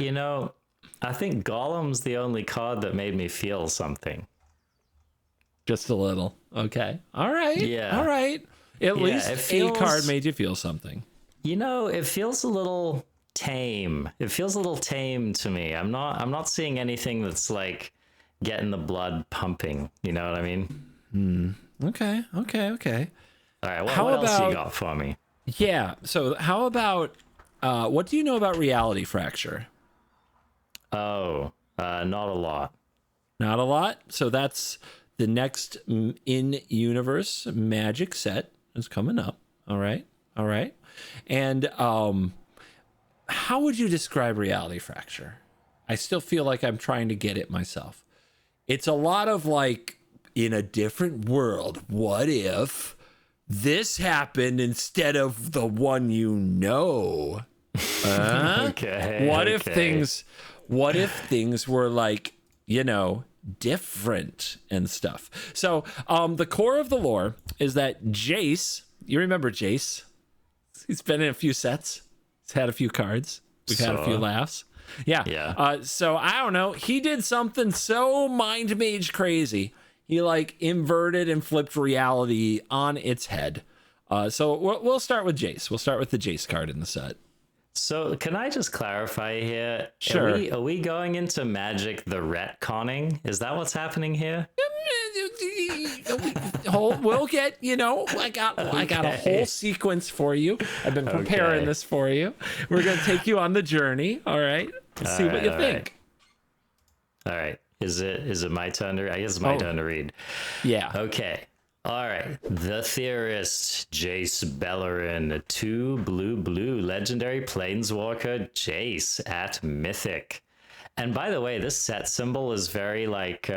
B: think Gollum's the only card that made me feel something.
A: Just a little. Okay. All right.
B: Yeah.
A: All right. At least a card made you feel something.
B: It feels a little tame. It feels a little tame to me. I'm not seeing anything that's like getting the blood pumping. You know what I mean?
A: Okay. All right.
B: What else you got for me?
A: Yeah. So how about what do you know about reality fracture?
B: Not a lot.
A: Not a lot. So that's the next in-universe Magic set is coming up. All right. And how would you describe reality fracture? I still feel like I'm trying to get it myself. It's a lot of like, in a different world, what if this happened instead of the one you know?
B: Okay.
A: What if things were like, different and stuff? So the core of the lore is that Jace, you remember Jace? He's been in a few sets. He's had a few cards. We've had a few laughs. Yeah. So I don't know. He did something so mind mage crazy. He like inverted and flipped reality on its head. So we'll start with Jace. We'll start with the Jace card in the set.
B: So can I just clarify here?
A: Sure.
B: Are we going into Magic the retconning? Is that what's happening here?
A: We'll get, I got a whole sequence for you. I've been preparing this for you. We're going to take you on the journey. All right. See what you think.
B: All right. Is it my turn to, I guess it's my turn to read.
A: Yeah.
B: Okay. All right. The Theorist, Jace Bellerin, 2 blue, legendary planeswalker Jace at Mythic. And by the way, this set symbol is very like,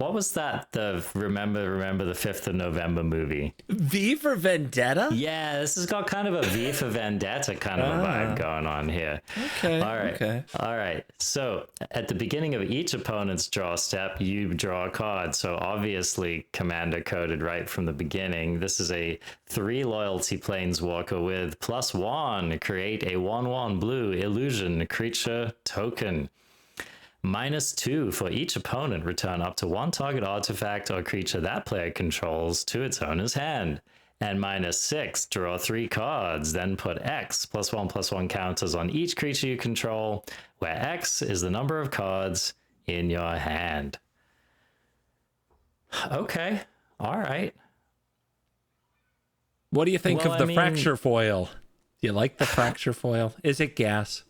B: what was that? The Remember the 5th of November movie?
A: V for Vendetta?
B: Yeah, this has got kind of a V for Vendetta kind of a vibe going on here.
A: Okay.
B: All right.
A: Okay.
B: All right. So at the beginning of each opponent's draw step, you draw a card. So obviously Commander coded right from the beginning. This is a 3 loyalty planeswalker with +1. Create a 1/1 blue illusion creature token. -2 for each opponent, return up to 1 target artifact or creature that player controls to its owner's hand. And -6, draw 3 cards, then put X +1/+1 counters on each creature you control, where X is the number of cards in your hand. Okay, all right.
A: What do you think of the fracture foil? Do you like the fracture foil? Is it gas?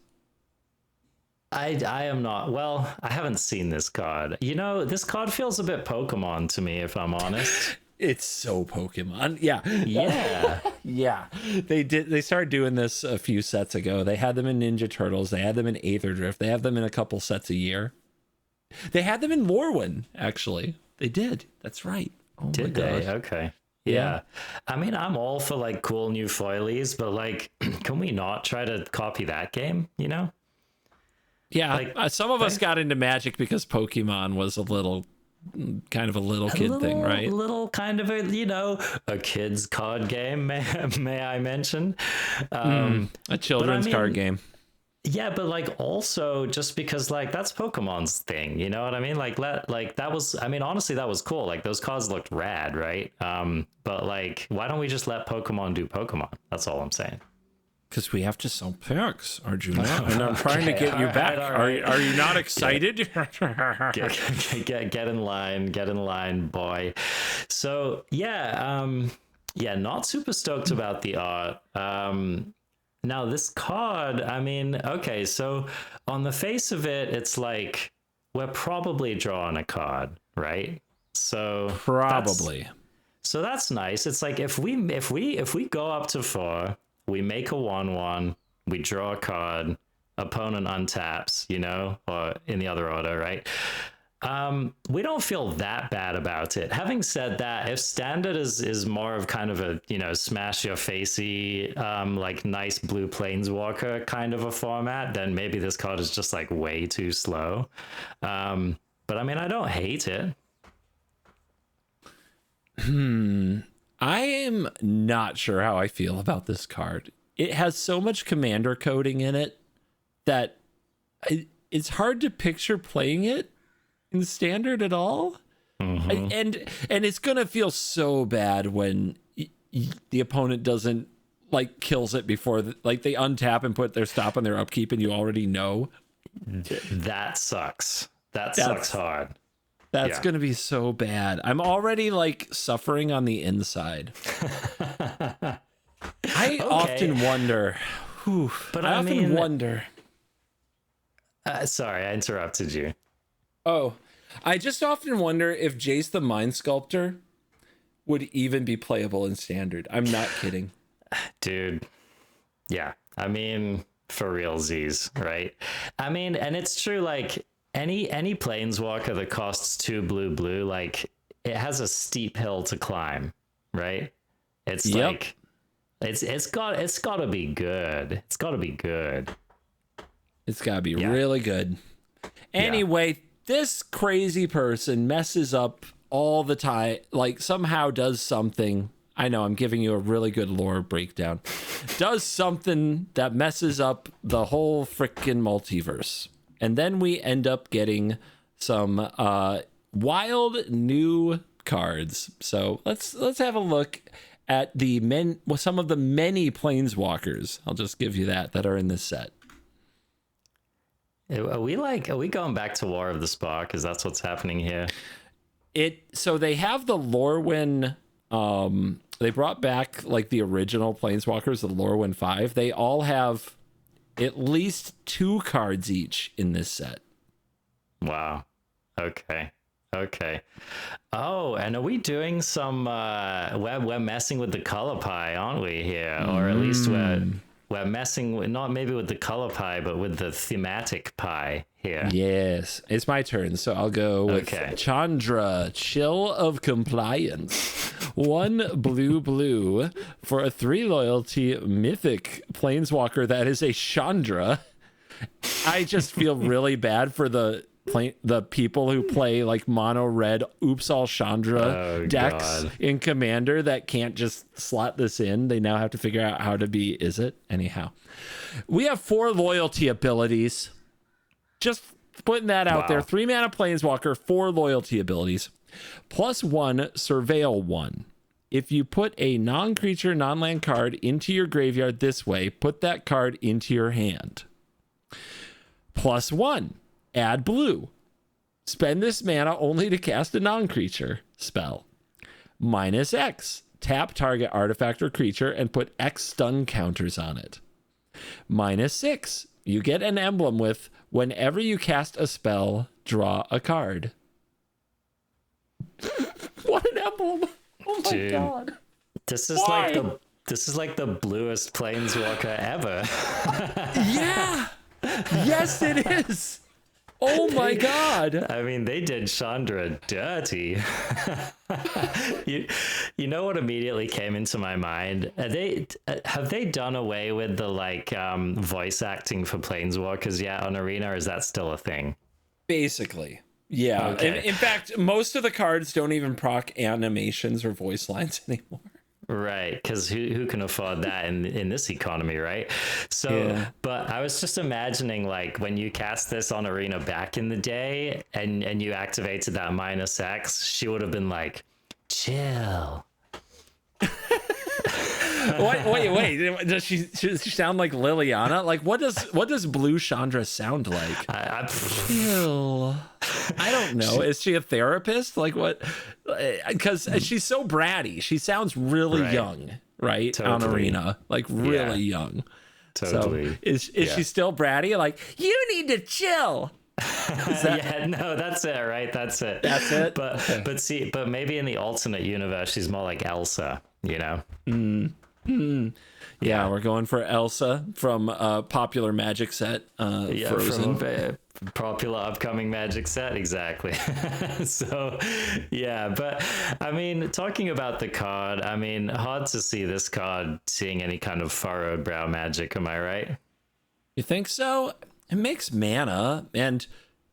B: I am not. Well, I haven't seen this card. This card feels a bit Pokemon to me, if I'm honest.
A: It's so Pokemon. Yeah.
B: Yeah.
A: Yeah. They started doing this a few sets ago. They had them in Ninja Turtles. They had them in Aether Drift. They have them in a couple sets a year. They had them in Lorwyn, actually. They did. That's right. Oh,
B: did they? Okay. Yeah. I mean, I'm all for like cool new foilies, but like, can we not try to copy that game,
A: Yeah,
B: like,
A: some of us got into Magic because Pokemon was kind of a little kid thing, right?
B: A little kind of a kid's card game, may I mention?
A: A children's card game.
B: Yeah, but like also just because like that's Pokemon's thing, you know what I mean? Like that was, I mean, honestly, that was cool. Like those cards looked rad, right? But like, why don't we just let Pokemon do Pokemon? That's all I'm saying.
A: Because we have to sell packs, Arjuna, and I'm trying to get you back. Right. Are you not excited?
B: Get in line, boy. So not super stoked about the art. Now this card, I mean, okay, so on the face of it, it's like we're probably drawing a card, right? So
A: probably.
B: That's nice. It's like if we go up to 4. We make a 1/1, we draw a card, opponent untaps, or in the other order, right? We don't feel that bad about it. Having said that, if standard is more of kind of a, smash your facey, like nice blue planeswalker kind of a format, then maybe this card is just like way too slow. But I mean, I don't hate it.
A: I am not sure how I feel about this card. It has so much commander coding in it that it's hard to picture playing it in standard at all. Mm-hmm. And it's going to feel so bad when the opponent doesn't like kills it before like they untap and put their stop on their upkeep and you already know.
B: That sucks. That sucks hard.
A: That's going to be so bad. I'm already like suffering on the inside. I often wonder. But I often wonder.
B: Sorry, I interrupted you.
A: Oh, I just often wonder if Jace the Mind Sculptor would even be playable in standard. I'm not kidding.
B: Dude. Yeah. I mean, for realsies, right? I mean, and it's true, like, any planeswalker that costs 2 blue, like it has a steep hill to climb, right? It's like it's got to be good. It's got to be good.
A: It's got to be really good. Anyway, this crazy person messes up all the time, like somehow does something. I know I'm giving you a really good lore breakdown. Does something that messes up the whole frickin' multiverse. And then we end up getting some wild new cards. So let's have a look at some of the many planeswalkers. I'll just give you that are in this set.
B: Are we going back to War of the Spark? Because that's what's happening here.
A: So they have the Lorwyn. They brought back like the original planeswalkers, the Lorwyn 5. They all have at least 2 cards each in this set.
B: Wow. Okay. Oh, and are we doing some we're messing with the color pie, aren't we here? Or at least we're messing with, not maybe with the color pie, but with the thematic pie here.
A: Yes, it's my turn, so I'll go with Chandra, Chill of Compliance. 1 blue for a 3 loyalty mythic planeswalker that is a Chandra. I just feel really bad for the people who play like mono red Oops All Chandra decks in Commander that can't just slot this in. They now have to figure out how to be anyhow. We have 4 loyalty abilities. Just putting that out there. 3 mana planeswalker, 4 loyalty abilities. +1 surveil 1. If you put a non-creature, non-land card into your graveyard this way, put that card into your hand. +1 add blue. Spend this mana only to cast a non-creature spell. -X. Tap target artifact or creature and put X stun counters on it. -6. You get an emblem with whenever you cast a spell, draw a card. What an emblem! Oh my god!
B: This is like the bluest planeswalker ever.
A: Yeah. Yes, it is. Oh my god.
B: I mean, they did Chandra dirty. You know what immediately came into my mind? Have they done away with the voice acting for planeswalkers yet on Arena, or is that still a thing?
A: Basically. Yeah. Okay. In fact, most of the cards don't even proc animations or voice lines anymore.
B: Right, because who can afford that in this economy, right? So, but I was just imagining, like, when you cast this on Arena back in the day and you activated that -X, she would have been like, chill.
A: Wait. Does she sound like Liliana? Like, what does Blue Chandra sound like? Chill. I don't know. Is she a therapist? Like what? Because she's so bratty. She sounds really young, right? Totally. On Arena, like really young.
B: Totally.
A: So is she still bratty? Like, you need to chill.
B: No, that's it, right? That's it. But maybe in the alternate universe, she's more like Elsa, you know?
A: Yeah, we're going for Elsa from a popular Magic set. Frozen.
B: From a popular upcoming Magic set, exactly. So, yeah, but I mean, talking about the card, I mean, hard to see this card seeing any kind of furrowed brow magic, am I right?
A: You think so? It makes mana, and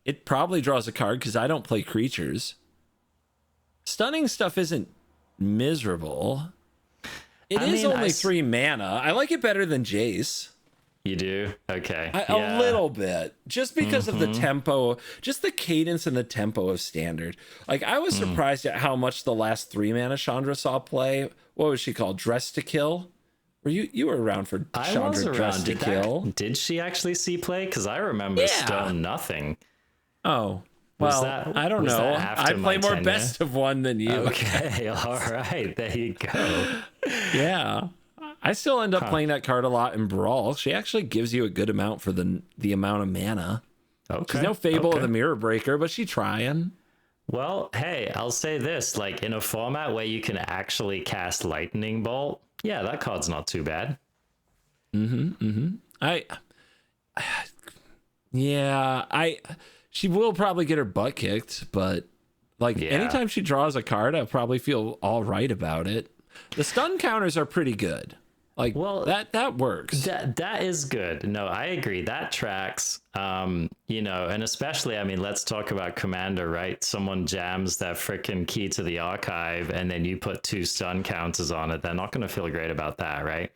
A: it probably draws a card because I don't play creatures. Stunning stuff isn't miserable. It is only 3 mana. I like it better than Jace.
B: You do? Okay.
A: A little bit. Just because of the tempo, just the cadence and the tempo of Standard. Like, I was surprised at how much the last 3 mana Chandra saw play. What was she called? Dress to Kill? You were around for Chandra Dress to Kill.
B: Did she actually see play? Because I remember Stone Nothing.
A: Oh. Well, I don't know. I play more best of one than you.
B: Okay, all right. There you go.
A: Yeah. I still end up playing that card a lot in Brawl. She actually gives you a good amount for the amount of mana. Okay. She's no Fable of the Mirror Breaker, but she's trying. Well,
B: hey, I'll say this. Like, in a format where you can actually cast Lightning Bolt, yeah, that card's not too bad.
A: She will probably get her butt kicked, but anytime she draws a card, I'll probably feel all right about it. The stun counters are pretty good. Like, well, that works.
B: That is good. No, I agree. That tracks. You know, and especially, I mean, let's talk about Commander, right? Someone jams that freaking Key to the Archive, and then you put 2 stun counters on it. They're not going to feel great about that, right?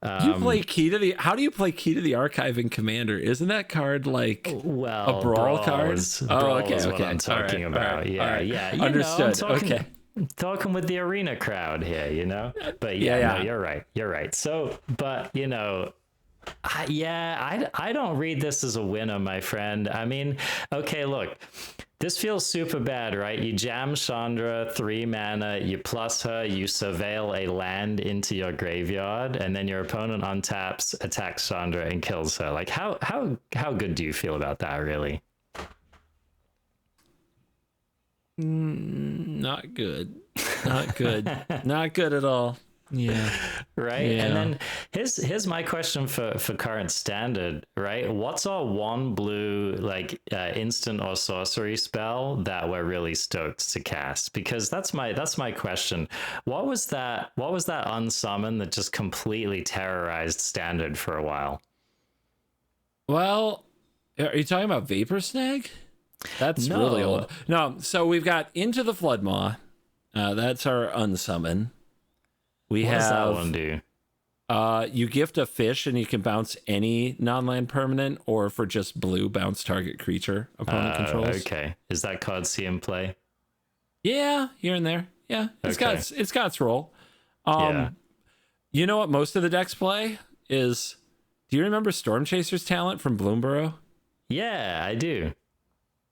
A: How do you play Key to the Archive in Commander? Isn't that card like a brawl card?
B: Oh, okay. What I'm talking about. Yeah.
A: Understood.
B: talking with the arena crowd here, you know. But no, you're right. So, but I don't read this as a winner, my friend. I mean, okay, look, this feels super bad, right? You jam Chandra 3 mana, you plus her, you surveil a land into your graveyard, and then your opponent untaps, attacks Chandra, and kills her. Like, how good do you feel about that, really?
A: Not good. Not good. Not good at all. Yeah.
B: Right.
A: Yeah.
B: And then here's my question for current standard, right? What's our 1 blue like instant or sorcery spell that we're really stoked to cast? Because that's my question. What was that unsummon that just completely terrorized standard for a while?
A: Well, are you talking about Vapor Snag? That's really old. No, so we've got Into the Floodmaw. That's our unsummon. What
B: does that one do?
A: You gift a fish and you can bounce any non-land permanent, or for just blue, bounce target creature opponent controls.
B: Okay. Is that card see in play?
A: Yeah, here and there. Yeah, it's got its role. You know what most of the decks play is? Do you remember Storm Chaser's talent from Bloomburrow?
B: Yeah, I do.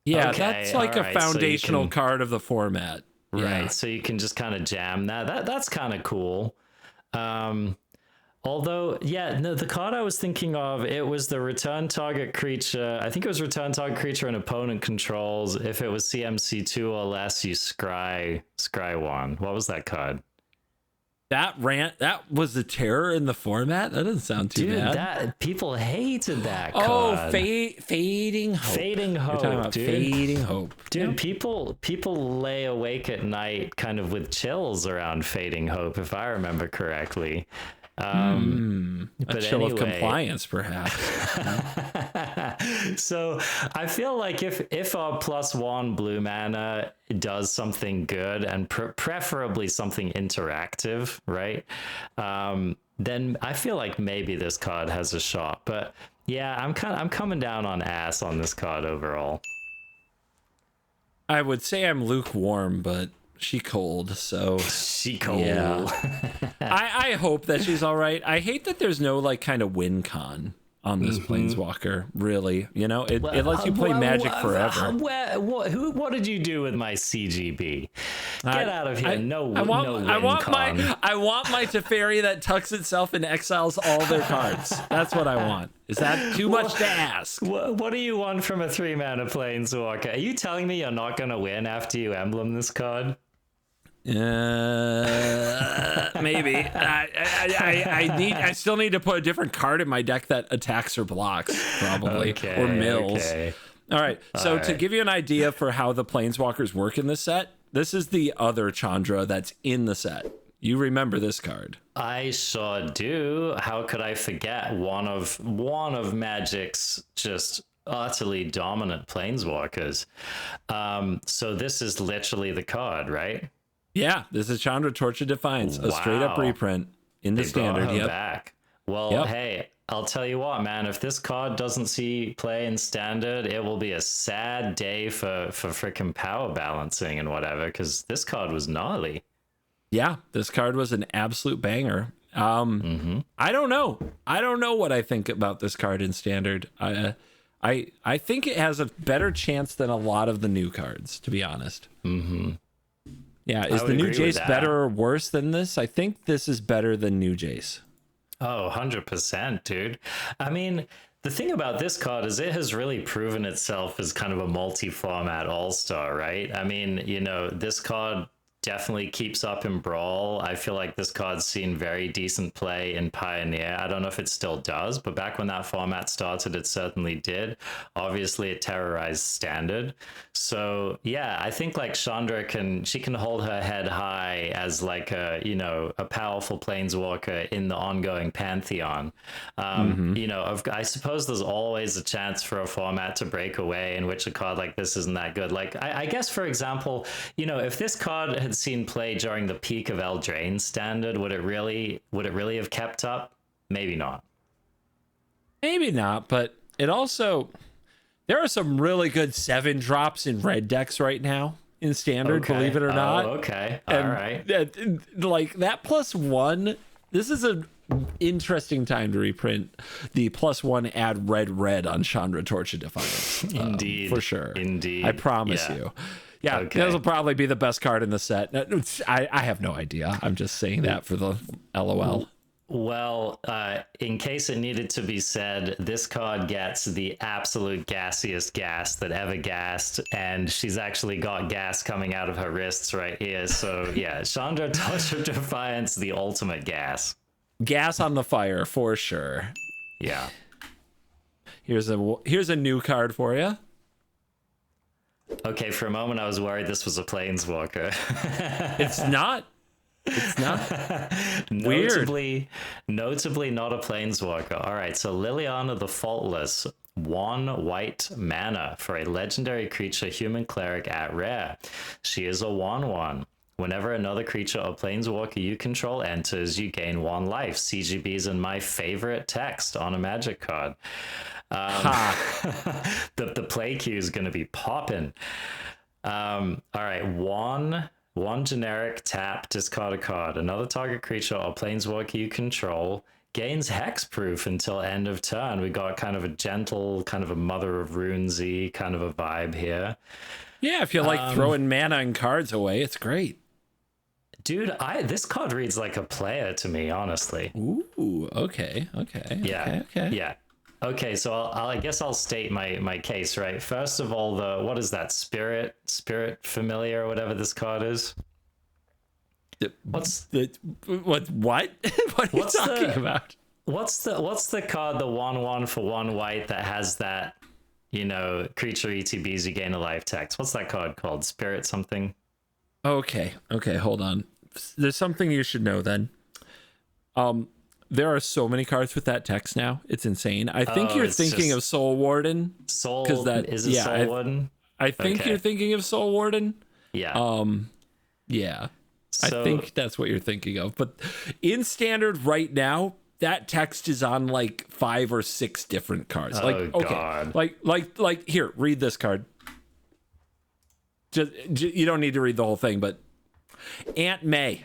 A: Yeah, that's like a foundational card of the format.
B: Right,
A: Yeah.
B: so you can just kind of jam that's kind of cool. Although, the card I was thinking of, it was the return target creature. I think it was return target creature and opponent controls. If it was CMC2 or less, you scry 1. What was that card?
A: That was the terror in the format. That doesn't sound too bad.
B: That people hated that card.
A: Oh, fading hope.
B: Fading hope.
A: You're talking about
B: dude.
A: fading hope.
B: Dude,
A: Yep.
B: people lay awake at night kind of with chills around fading hope, if I remember correctly.
A: A chill of compliance, perhaps.
B: So I feel like if our +1 blue mana does something good, and preferably something interactive, right? Then I feel like maybe this card has a shot. But yeah, I'm coming down on ass on this card overall.
A: I would say I'm lukewarm, but she cold, so
B: she cold.
A: Yeah. I hope that she's all right. I hate that there's no like kind of win con on this Planeswalker, really. You know, it lets you play Magic forever.
B: What did you do with my CGB? Get out of here. I
A: want my Teferi that tucks itself and exiles all their cards. That's what I want. Is that too much to ask?
B: What do you want from a 3-mana Planeswalker? Are you telling me you're not going to win after you emblem this card?
A: Maybe. I still need to put a different card in my deck that attacks or blocks, probably, or mills. Okay. All right. So to give you an idea for how the Planeswalkers work in this set, this is the other Chandra that's in the set. You remember this card?
B: I sure do. How could I forget one of Magic's just utterly dominant Planeswalkers? So this is literally the card, right?
A: Yeah, this is Chandra Torch of Defiance, a straight up reprint in the standard.
B: Brought her back. Well, hey, I'll tell you what, man. If this card doesn't see play in standard, it will be a sad day for freaking power balancing and whatever. Because this card was gnarly.
A: Yeah, this card was an absolute banger. I don't know. I don't know what I think about this card in standard. I think it has a better chance than a lot of the new cards, to be honest. Yeah, is the new Jace better or worse than this? I think this is better than new Jace.
B: Oh, 100%, dude. I mean, the thing about this card is it has really proven itself as kind of a multi-format all-star, right? I mean, you know, this card definitely keeps up in Brawl. I feel like this card's seen very decent play in Pioneer. I don't know if it still does, but back when that format started, it certainly did. Obviously, it terrorized Standard. So yeah, I think like Chandra can hold her head high as like a, you know, a powerful Planeswalker in the ongoing Pantheon. You know, I suppose there's always a chance for a format to break away in which a card like this isn't that good. Like I guess, for example, you know, if this card had seen play during the peak of Eldraine Standard, would it really have kept up? Maybe not.
A: Maybe not, but it also, there are some really good 7 drops in red decks right now in standard,
B: Okay.
A: believe it or not.
B: Okay. All right.
A: Like that +1, this is an interesting time to reprint the +1 add red on Chandra Torch of Defiance.
B: Indeed.
A: For sure.
B: Indeed.
A: I promise you. Yeah,
B: Okay.
A: this will probably be the best card in the set. I have no idea. I'm just saying that for the LOL.
B: Well, in case it needed to be said, this card gets the absolute gassiest gas that ever gassed, and she's actually got gas coming out of her wrists right here. So yeah, Chandra Torch of Defiance, the ultimate gas.
A: Gas on the fire for sure.
B: Yeah.
A: Here's a new card for you.
B: Okay, for a moment I was worried this was a Planeswalker.
A: It's not. It's not.
B: Notably not a Planeswalker. All right, so Liliana the Faultless, 1 white mana for a legendary creature, human cleric at rare. She is a 1/1. Whenever another creature or planeswalker you control enters, you gain 1 life. CGB's in my favorite text on a Magic card. The play queue is going to be popping. All right, one generic tap, discard a card. Another target creature or planeswalker you control gains hexproof until end of turn. We got kind of a gentle, kind of a Mother of Runesy kind of a vibe here.
A: Yeah, if you like throwing mana and cards away, it's great.
B: Dude, this card reads like a player to me, honestly.
A: Ooh, okay.
B: Yeah.
A: Okay.
B: Yeah. Okay, so I guess I'll state my case, right? First of all, what is that, spirit familiar or whatever this card is?
A: What? What are you talking about?
B: What's the card, the 1/1 for 1 white that has that, creature ETBs, you gain a life text? What's that card called? Spirit something?
A: Okay, hold on. There's something you should know then. There are so many cards with that text now. It's insane. I think you're thinking of Soul Warden.
B: Soul Warden?
A: I think you're thinking of Soul Warden.
B: Yeah.
A: Yeah.
B: So,
A: I think that's what you're thinking of. But in standard right now, that text is on like 5 or 6 different cards.
B: God.
A: Like here, read this card. Just you don't need to read the whole thing, but Aunt May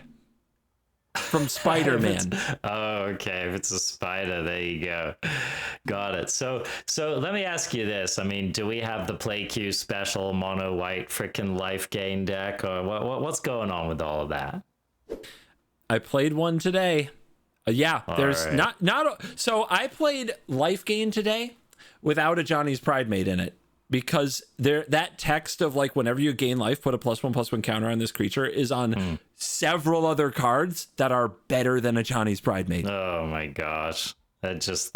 A: from Spider-Man.
B: Okay, if it's a spider, there you go. Got it. So let me ask you this. I mean, do we have the play queue special mono white freaking life gain deck, or what's going on with all of that?
A: I played one today. There's
B: right.
A: not. So I played life gain today without a Johnny's Pride Mate in it. Because that text of like whenever you gain life, put a +1/+1 counter on this creature is on several other cards that are better than a Johnny's Pride Mate.
B: Oh my gosh. That just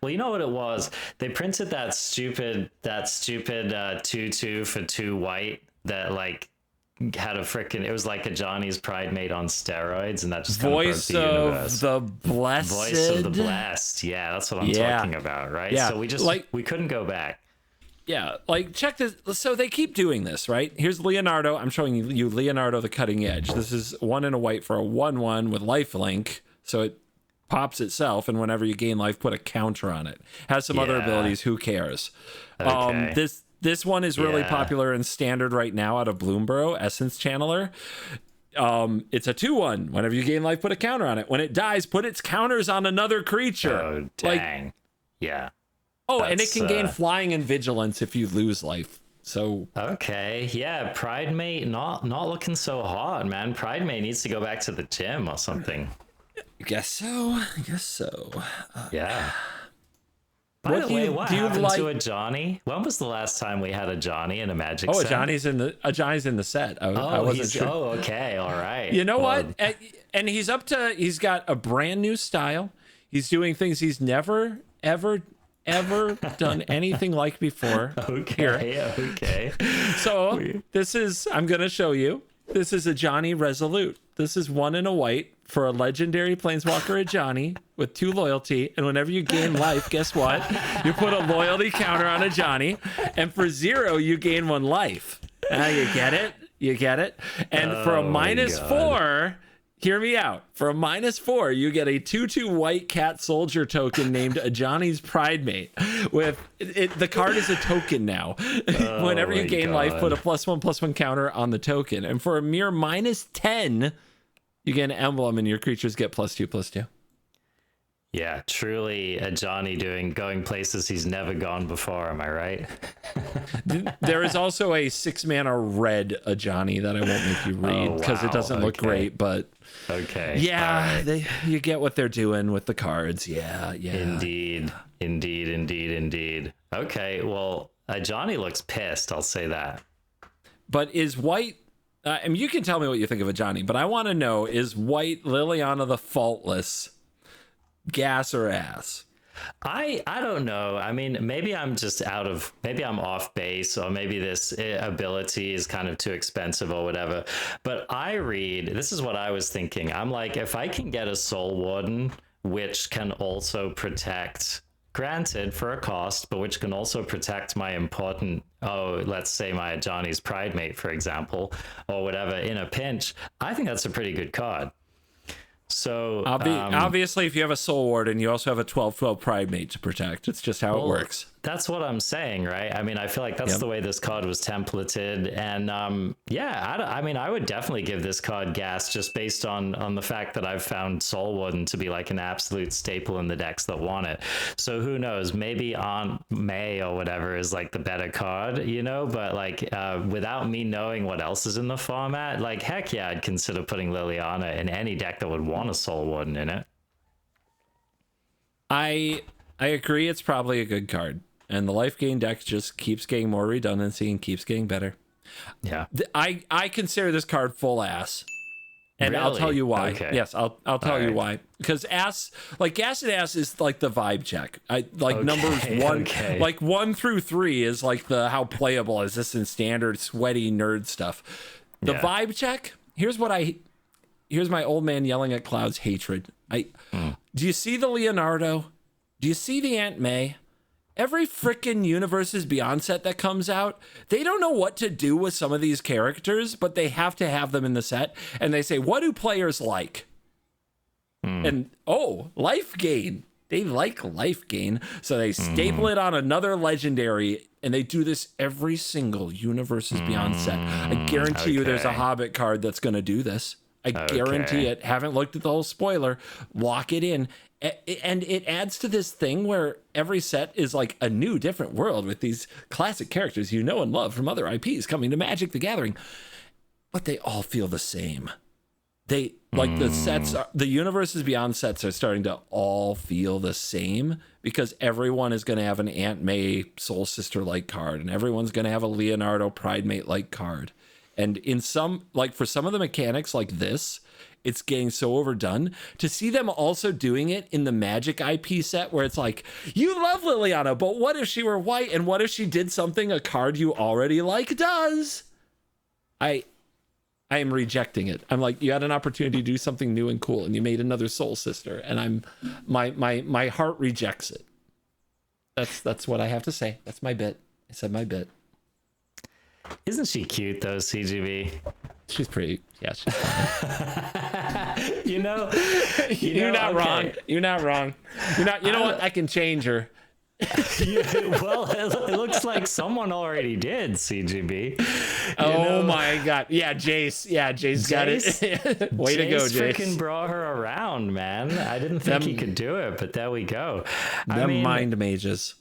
B: well, you know what it was? They printed that stupid 2/2 for 2 white that like had a freaking, it was like a Johnny's Pride Mate on steroids, and that just kind
A: Voice
B: of broke the universe.
A: of the Blessed.
B: Voice of the Blessed. Yeah, that's what I'm talking about, right?
A: Yeah.
B: So we couldn't go back.
A: Yeah, like check this. So they keep doing this, right? Here's Leonardo. I'm showing you Leonardo the Cutting Edge. This is 1 and a white for a 1/1 with lifelink. So it pops itself, and whenever you gain life, put a counter on it. Has some other abilities. Who cares?
B: Okay.
A: This one is really popular in standard right now out of Bloomborough, Essence Channeler. It's a 2/1. Whenever you gain life, put a counter on it. When it dies, put its counters on another creature.
B: Oh, dang. Yeah.
A: And it can gain flying and vigilance if you lose life. So
B: okay, yeah, Pride Mate not looking so hot, man. Pride Mate needs to go back to the gym or something.
A: I guess so.
B: Yeah. By the way, what happened to a Johnny? When was the last time we had a Johnny in a Magic set?
A: Johnny's in the set. I wasn't sure.
B: Oh, okay, all right.
A: You know what? And he's got a brand new style. He's doing things he's never ever done anything like before.
B: Okay.
A: So I'm gonna show you. This is a Johnny Resolute. This is 1 and a white for a legendary planeswalker, a Johnny with 2 loyalty. And whenever you gain life, guess what? You put a loyalty counter on a Johnny, and for 0, you gain 1 life. You get it? And for a -4, Hear me out. For a -4, you get a 2/2 white cat soldier token named Ajani's Pride Mate. With it, the card is a token now. Whenever you gain life, put a +1/+1 counter on the token. And for a mere -10, you get an emblem and your creatures get +2/+2.
B: Yeah, truly a Johnny going places he's never gone before. Am I right?
A: There is also a 6-mana red Ajani that I won't make you read because it doesn't look great, but
B: okay.
A: Yeah, right. You get what they're doing with the cards. Yeah.
B: Indeed. Okay, well, Johnny looks pissed. I'll say that.
A: But is white? I mean, you can tell me what you think of Ajani, but I want to know: is white Liliana the Faultless gas or ass?
B: I don't know. I mean, maybe I'm off base, or maybe this ability is kind of too expensive or whatever. But this is what I was thinking. I'm like, if I can get a Soul Warden, which can also protect, granted for a cost, but which can also protect my important, let's say my Johnny's Pride Mate, for example, or whatever, in a pinch, I think that's a pretty good card. So
A: obviously, if you have a Soul Warden, you also have a 12/12 Pride Mate to protect. It's just how it works.
B: That's what I'm saying, right? I mean, I feel like that's the way this card was templated, and I would definitely give this card gas just based on the fact that I've found Soul Warden to be like an absolute staple in the decks that want it. So who knows? Maybe Aunt May or whatever is like the better card, But like without me knowing what else is in the format, like heck yeah, I'd consider putting Liliana in any deck that would want a Soul Warden in it.
A: I agree. It's probably a good card. And the life gain deck just keeps getting more redundancy and keeps getting better.
B: Yeah.
A: I consider this card full ass. And really? I'll tell you why. Okay. Yes, I'll tell you why. Because gas and ass is like the vibe check. Numbers 1, like 1 through 3 is like the how playable is this in standard sweaty nerd stuff. The vibe check. Here's my old man yelling at clouds hatred. Do you see the Leonardo? Do you see the Aunt May? Every frickin' Universes Beyond set that comes out, they don't know what to do with some of these characters, but they have to have them in the set. And they say, what do players like? And, life gain. They like life gain. So they staple it on another legendary, and they do this every single Universes Beyond set. I guarantee you there's a Hobbit card that's going to do this. I guarantee it. Haven't looked at the whole spoiler. Lock it in. And it adds to this thing where every set is like a new, different world with these classic characters you know and love from other IPs coming to Magic the Gathering. But they all feel the same. The Universes Beyond sets are starting to all feel the same because everyone is going to have an Aunt May Soul Sister-like card, and everyone's going to have a Leonardo Pride Mate-like card. And in some, like for some of the mechanics like this, it's getting so overdone. To see them also doing it in the Magic IP set where it's like, you love Liliana, but what if she were white? And what if she did something a card you already like does? I am rejecting it. I'm like, you had an opportunity to do something new and cool, and you made another Soul Sister, and my heart rejects it. That's what I have to say. That's my bit. I said my bit.
B: Isn't she cute though, CGB?
A: She's pretty. Yeah, she's fine.
B: You're
A: not wrong. You're not wrong. You know what? I can change her.
B: Well, it looks like someone already did, CGB.
A: My God. Yeah, Jace. Yeah, Jace got it. Way to go, Jace.
B: Freaking brought her around, man. I didn't think he could do it, but there we go.
A: Mind mages.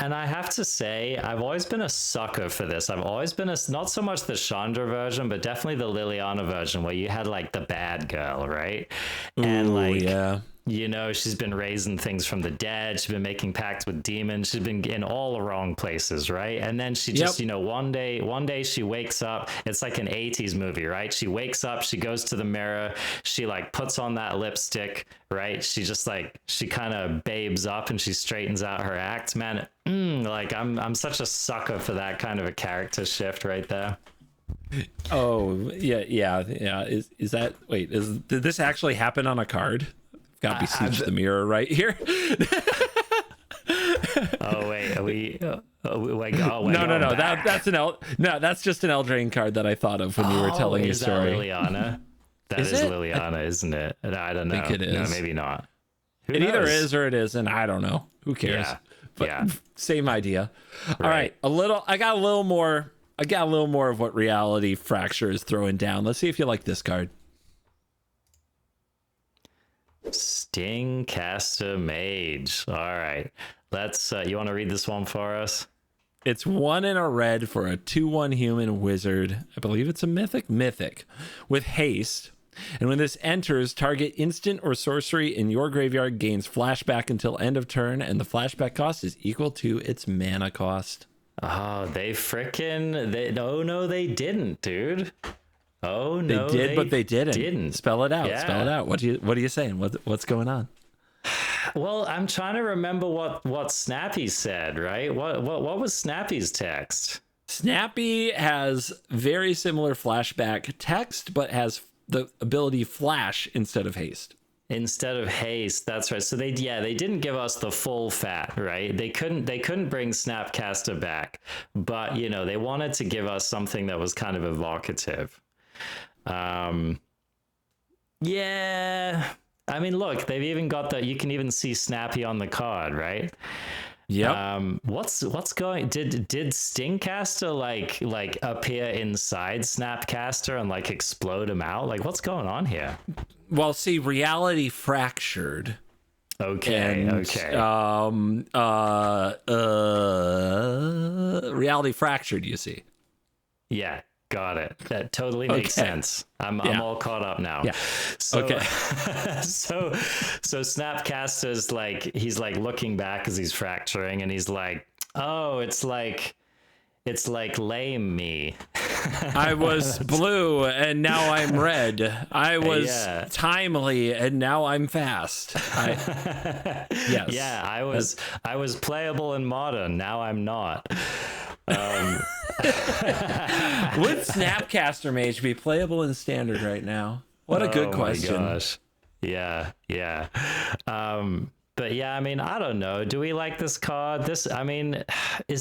B: And I have to say, I've always been a sucker for this. I've always been not so much the Chandra version, but definitely the Liliana version where you had like the bad girl, right? And she's been raising things from the dead. She's been making pacts with demons. She's been in all the wrong places, right? And then she just, one day she wakes up. It's like an 80s movie, right? She wakes up, she goes to the mirror, she like puts on that lipstick, right? She just like, she kind of babes up and she straightens out her act, man. I'm such a sucker for that kind of a character shift right there.
A: Oh, yeah. Is that, did this actually happen on a card? Gotta be Siege the Mirror right here.
B: Oh wait, are we?
A: No. That's just an Eldraine card that I thought of when you were telling your story.
B: Is that Liliana? That
A: Is
B: is
A: it?
B: Liliana, isn't it? I don't know.
A: I think it is.
B: No, maybe not. Who
A: It either
B: knows?
A: is or it isn't. I don't know. Who cares?
B: Yeah.
A: But
B: Yeah.
A: same idea. All
B: Right.
A: right. I got a little more of what Reality Fracture is throwing down. Let's see if you like this card.
B: Stingcaster Mage. All right. Let's you want to read this one for us?
A: It's 1 in a red for a 2/1 human wizard. I believe it's a mythic with haste. And when this enters, target instant or sorcery in your graveyard gains flashback until end of turn, and the flashback cost is equal to its mana cost.
B: Oh, no, they didn't, dude. Oh no,
A: They did, but they didn't. Spell it out.
B: Yeah.
A: Spell it out. What are you saying? What's going on?
B: Well, I'm trying to remember what Snappy said, right? What was Snappy's text?
A: Snappy has very similar flashback text, but has the ability flash instead of haste.
B: Instead of haste, that's right. So they didn't give us the full fat, right? They couldn't bring Snapcaster back, but they wanted to give us something that was kind of evocative. Yeah. I mean, look, they've even got that. You can even see Snappy on the card, right?
A: Yep.
B: What's going? Did Stingcaster like appear inside Snapcaster and like explode him out? Like, what's going on here?
A: Well, see, Reality Fractured.
B: Okay.
A: Reality Fractured, you see.
B: Yeah. Got it. That totally makes sense. I'm all caught up now.
A: Yeah.
B: So,
A: Okay.
B: so Snapcaster's he's looking back as he's fracturing, and he's like, oh, it's like lame me.
A: I was blue and now I'm red. I was timely and now I'm fast. Yes.
B: Yeah, I was playable and modern. Now I'm not.
A: Would Snapcaster Mage be playable in standard right now? What a good question.
B: My gosh. Yeah. But yeah, I mean, I don't know. Do we like this card? Is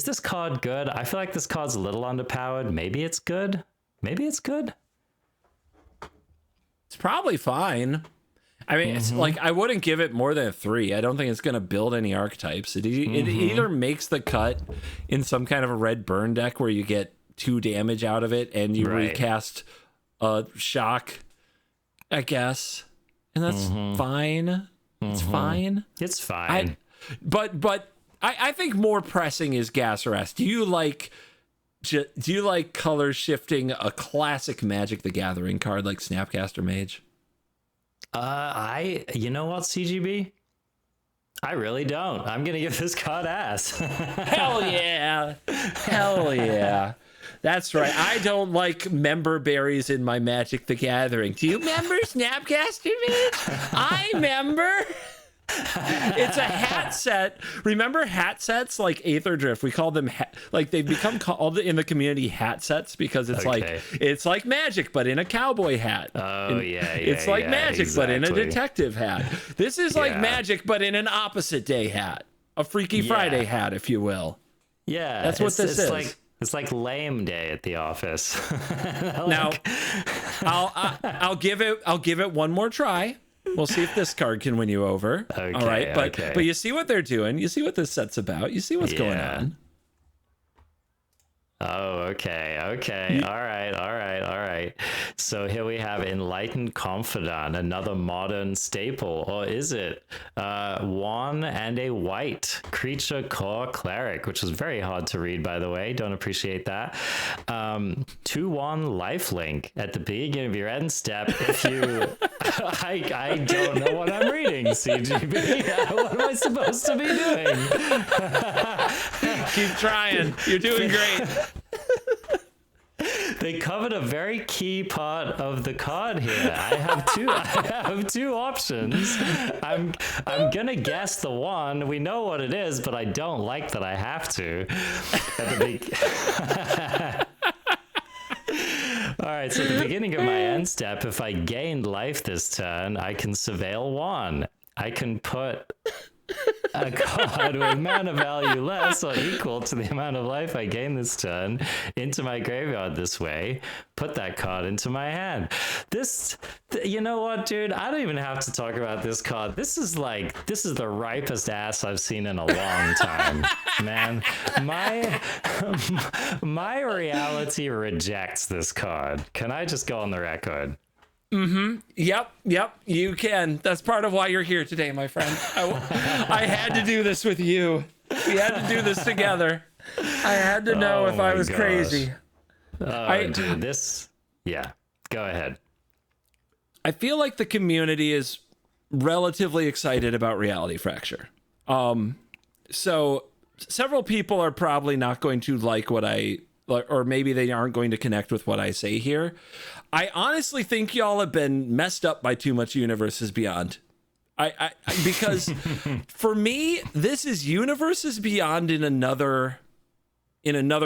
B: this card good? I feel like this card's a little underpowered. Maybe it's good. It's
A: probably fine. I mean, it's like, I wouldn't give it more than a 3. I don't think it's going to build any archetypes. It either makes the cut in some kind of a red burn deck where you get 2 damage out of it and you recast shock, I guess. And that's fine. It's fine.
B: It's fine.
A: But I think more pressing is Gas Arrest. Do you like color shifting a classic Magic the Gathering card like Snapcaster Mage?
B: You know what, CGB? I really don't. I'm gonna give this card ass.
A: Hell yeah. That's right. I don't like member berries in my Magic the Gathering. Do you remember Snapcaster Mage? I remember. It's a hat set. Remember hat sets like Aether Drift? We call them they've become called in the community hat sets because it's it's like Magic but in a cowboy hat. It's like Magic but in a detective hat. This is like Magic but in an opposite day hat, a Freaky Friday hat, if you will.
B: Yeah,
A: that's what this is.
B: It's like lame day at the office.
A: Now, I'll give it one more try. We'll see if this card can win you over.
B: Okay,
A: all right, but you see what they're doing. You see what this set's about. You see what's going on.
B: Oh, okay. All right. So here we have Enlightened Confidant, another modern staple, or is it? 1 and a white creature core cleric, which was very hard to read, by the way. Don't appreciate that. 2/1 lifelink at the beginning of your end step. If you, I don't know what I'm reading, CGB. What am I supposed to be doing?
A: Keep trying. You're doing great.
B: They covered a very key part of the card here. I have two options. I'm gonna guess the one. We know what it is, but I don't like that I have to. All right, so at the beginning of my end step, if I gained life this turn, I can surveil 1. I can put a card with mana value less or equal to the amount of life I gain this turn into my graveyard this way. Put that card into my hand. You know what, dude? I don't even have to talk about this card. This is the ripest ass I've seen in a long time, man. My reality rejects this card. Can I just go on the record?
A: Yep, you can. That's part of why you're here today, my friend. I had to do this with you. We had to do this together. I had to know if I was crazy.
B: Dude, yeah, go ahead.
A: I feel like the community is relatively excited about Reality Fracture. So several people are probably not going to like what or maybe they aren't going to connect with what I say here. I honestly think y'all have been messed up by too much Universes Beyond. Because for me, this is Universes Beyond in another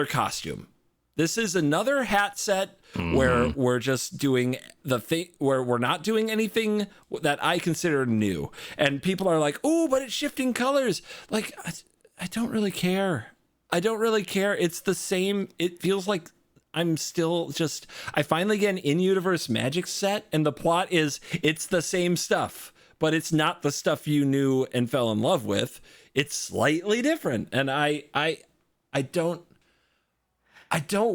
A: costume. This is another hat set where we're just doing the thing where we're not doing anything that I consider new. And people are like, "Oh, but it's shifting colors." Like, I don't really care. It's the same. It feels like I finally get an in-universe magic set, and the plot is it's the same stuff, but it's not the stuff you knew and fell in love with. It's slightly different, and I don't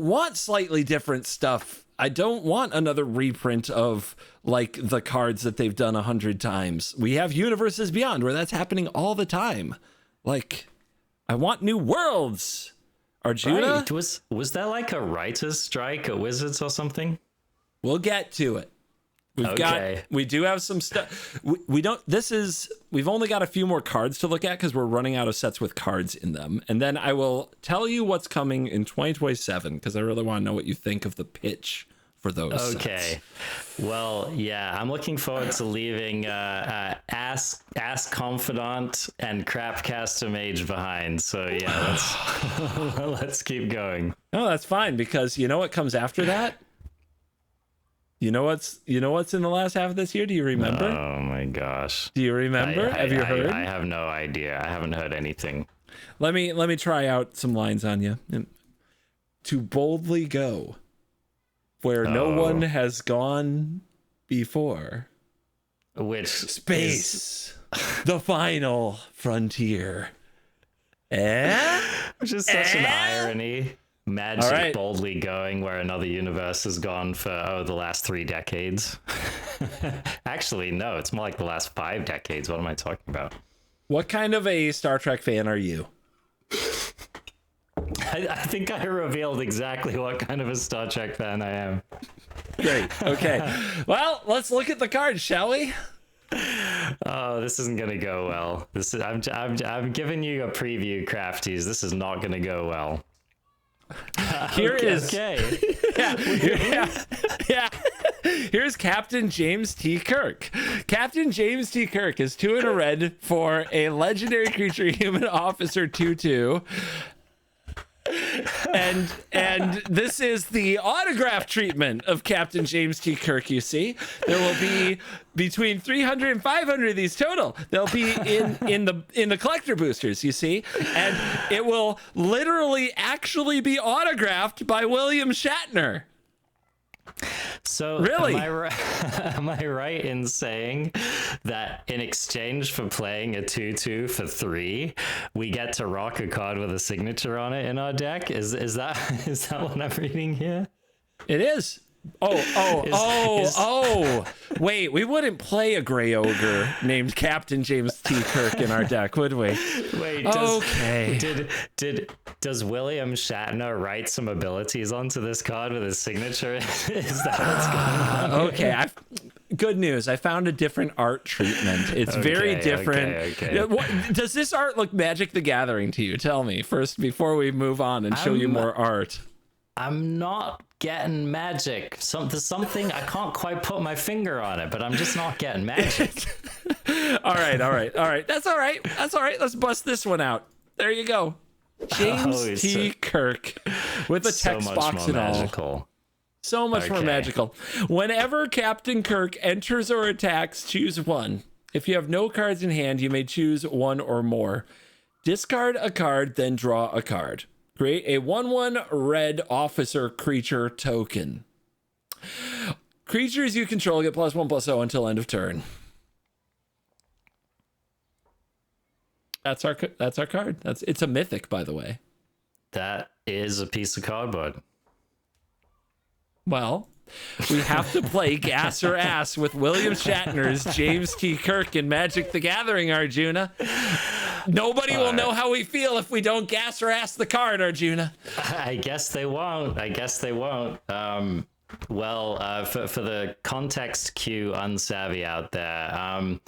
A: want slightly different stuff. I don't want another reprint of like the cards that they've done 100 times. We have Universes Beyond where that's happening all the time. Like, I want new worlds. Arjuna?
B: Right. Was that like a writer's strike at Wizards or something?
A: We'll get to it. We do have some stuff. We've only got a few more cards to look at because we're running out of sets with cards in them. And then I will tell you what's coming in 2027 because I really want to know what you think of the pitch for those sets.
B: Well, yeah, I'm looking forward to leaving Ask Confidant and Crapcaster Mage behind. So yeah, let's keep going.
A: No, that's fine because you know what comes after that? You know what's in the last half of this year? Do you remember?
B: Oh my gosh.
A: Do you remember? Have you heard?
B: I have no idea. I haven't heard anything.
A: Let me try out some lines on you. To boldly go where no one has gone before.
B: Which
A: space, the final frontier.
B: Which is such an irony. Magic boldly going where another universe has gone for the last 3 decades. Actually, no, it's more like the last 5 decades. What am I talking about?
A: What kind of a Star Trek fan are you?
B: I think I revealed exactly what kind of a Star Trek fan I am.
A: Great. Okay. Well, let's look at the cards, shall we?
B: Oh, this isn't gonna go well. I'm giving you a preview, crafties. This is not gonna go well.
A: Here's Captain James T. Kirk. Captain James T. Kirk is 2 in a red for a legendary creature human officer 2/2. And this is the autograph treatment of Captain James T. Kirk, you see. There will be between 300 and 500 of these total. They'll be in the collector boosters, you see. And it will literally actually be autographed by William Shatner.
B: So
A: really,
B: am I right in saying that in exchange for playing a 2/2 for 3, we get to rock a card with a signature on it in our deck? Is that what I'm reading here?
A: It is. Wait, we wouldn't play a gray ogre named Captain James T. Kirk in our deck, would we?
B: Wait, does William Shatner write some abilities onto this card with his signature? Is that what's going on?
A: Okay, good news. I found a different art treatment. It's very different. Okay. Does this art look Magic the Gathering to you? Tell me first before we move on and show you more art. I'm
B: not getting magic. There's something I can't quite put my finger on it, but I'm just not getting magic.
A: All right. That's all right. Let's bust this one out. There you go. James T. Kirk with a text box and all. So much more magical. Whenever Captain Kirk enters or attacks, choose 1. If you have no cards in hand, you may choose one or more. Discard a card, then draw a card. Create a 1/1 red officer creature token. Creatures you control get +1/+0 until end of turn. That's our card. It's a mythic, by the way.
B: That is a piece of cardboard.
A: Well, we have to play Gas or Ass with William Shatner's James T. Kirk in Magic the Gathering, Arjuna. Nobody will know how we feel if we don't gas or ass the card, Arjuna.
B: I guess they won't. Well, for the context cue unsavvy out there,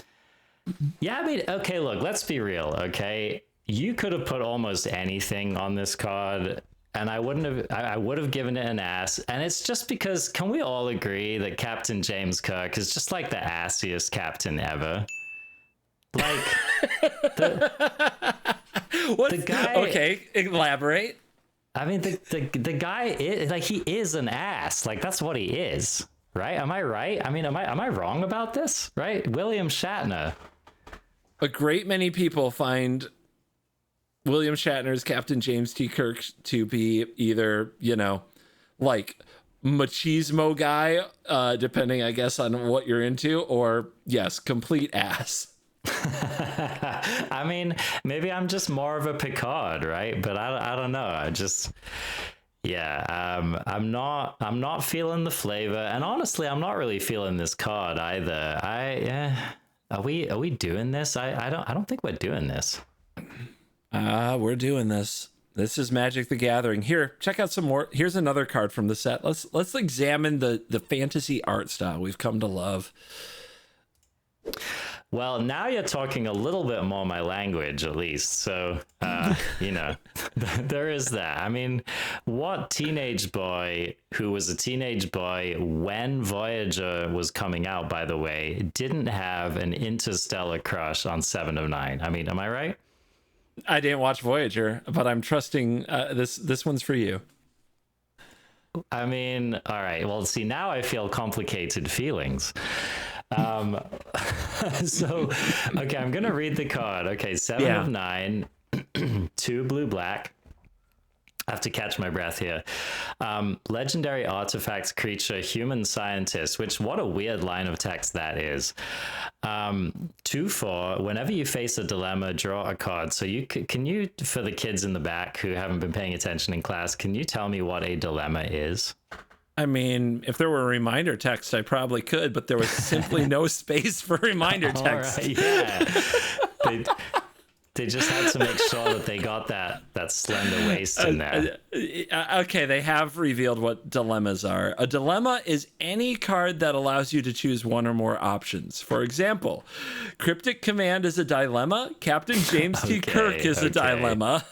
B: yeah, I mean, okay, look, let's be real, okay? You could have put almost anything on this card, and I would have given it an ass. And it's just because, can we all agree that Captain James Kirk is just like the assiest captain ever? Like, the guy... Okay, elaborate. I mean, the guy is, like, he is an ass. Like, that's what he is, right? Am I right? I mean, am I wrong about this, right? William Shatner.
A: A great many people find William Shatner's Captain James T. Kirk to be either, like machismo guy, depending, I guess, on what you're into, or yes, complete ass.
B: I mean, maybe I'm just more of a Picard, right? But I don't know. I'm not feeling the flavor, and honestly, I'm not really feeling this card either. Are we doing this? I don't think we're doing this.
A: We're doing this. This is Magic the Gathering. Here, check out some more. Here's another card from the set. Let's examine the fantasy art style we've come to love.
B: Well, now you're talking a little bit more my language, at least. So, there is that. I mean, what teenage boy who was a teenage boy when Voyager was coming out, by the way, didn't have an interstellar crush on 7 of 9? I mean, am I right?
A: I didn't watch Voyager, but I'm trusting this one's for you.
B: I mean, all right. Well, see, now I feel complicated feelings. So, okay, I'm gonna read the card. Okay, 7 of 9, 2 blue black. I have to catch my breath here. Legendary artifact creature, human scientist, which, what a weird line of text that is. 2/4, whenever you face a dilemma, draw a card. So can you, for the kids in the back who haven't been paying attention in class, can you tell me what a dilemma is?
A: I mean, if there were a reminder text, I probably could, but there was simply no space for reminder text.
B: All right, yeah. They just had to make sure that they got that slender waist in there.
A: Okay, they have revealed what dilemmas are. A dilemma is any card that allows you to choose one or more options. For example, Cryptic Command is a dilemma. Captain James T. Kirk is a dilemma.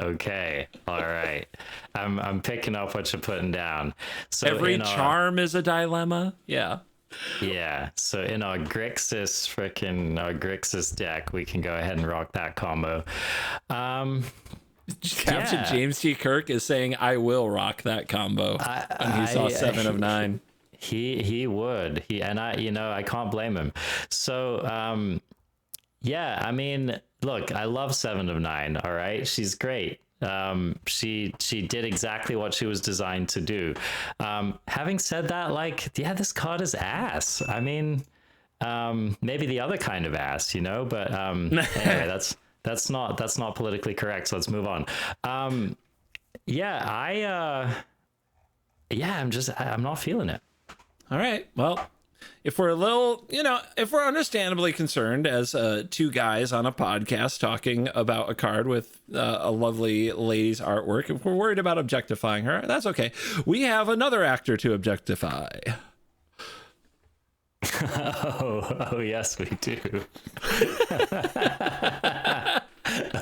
B: Okay, all right. I'm picking up what you're putting down. So
A: every charm is a dilemma. Yeah.
B: Yeah. So in our Grixis deck, we can go ahead and rock that combo.
A: Captain James T. Kirk is saying, "I will rock that combo." When he saw 7 of 9.
B: He would. I can't blame him. So I mean, look, I love 7 of 9. All right, she's great. She did exactly what she was designed to do. Having said that, this card is ass. I mean, maybe the other kind of ass, but anyway, that's not politically correct. So let's move on. I'm not feeling it.
A: All right. Well, if we're if we're understandably concerned as two guys on a podcast talking about a card with a lovely lady's artwork, if we're worried about objectifying her, that's okay. We have another actor to objectify.
B: Oh, yes, we do.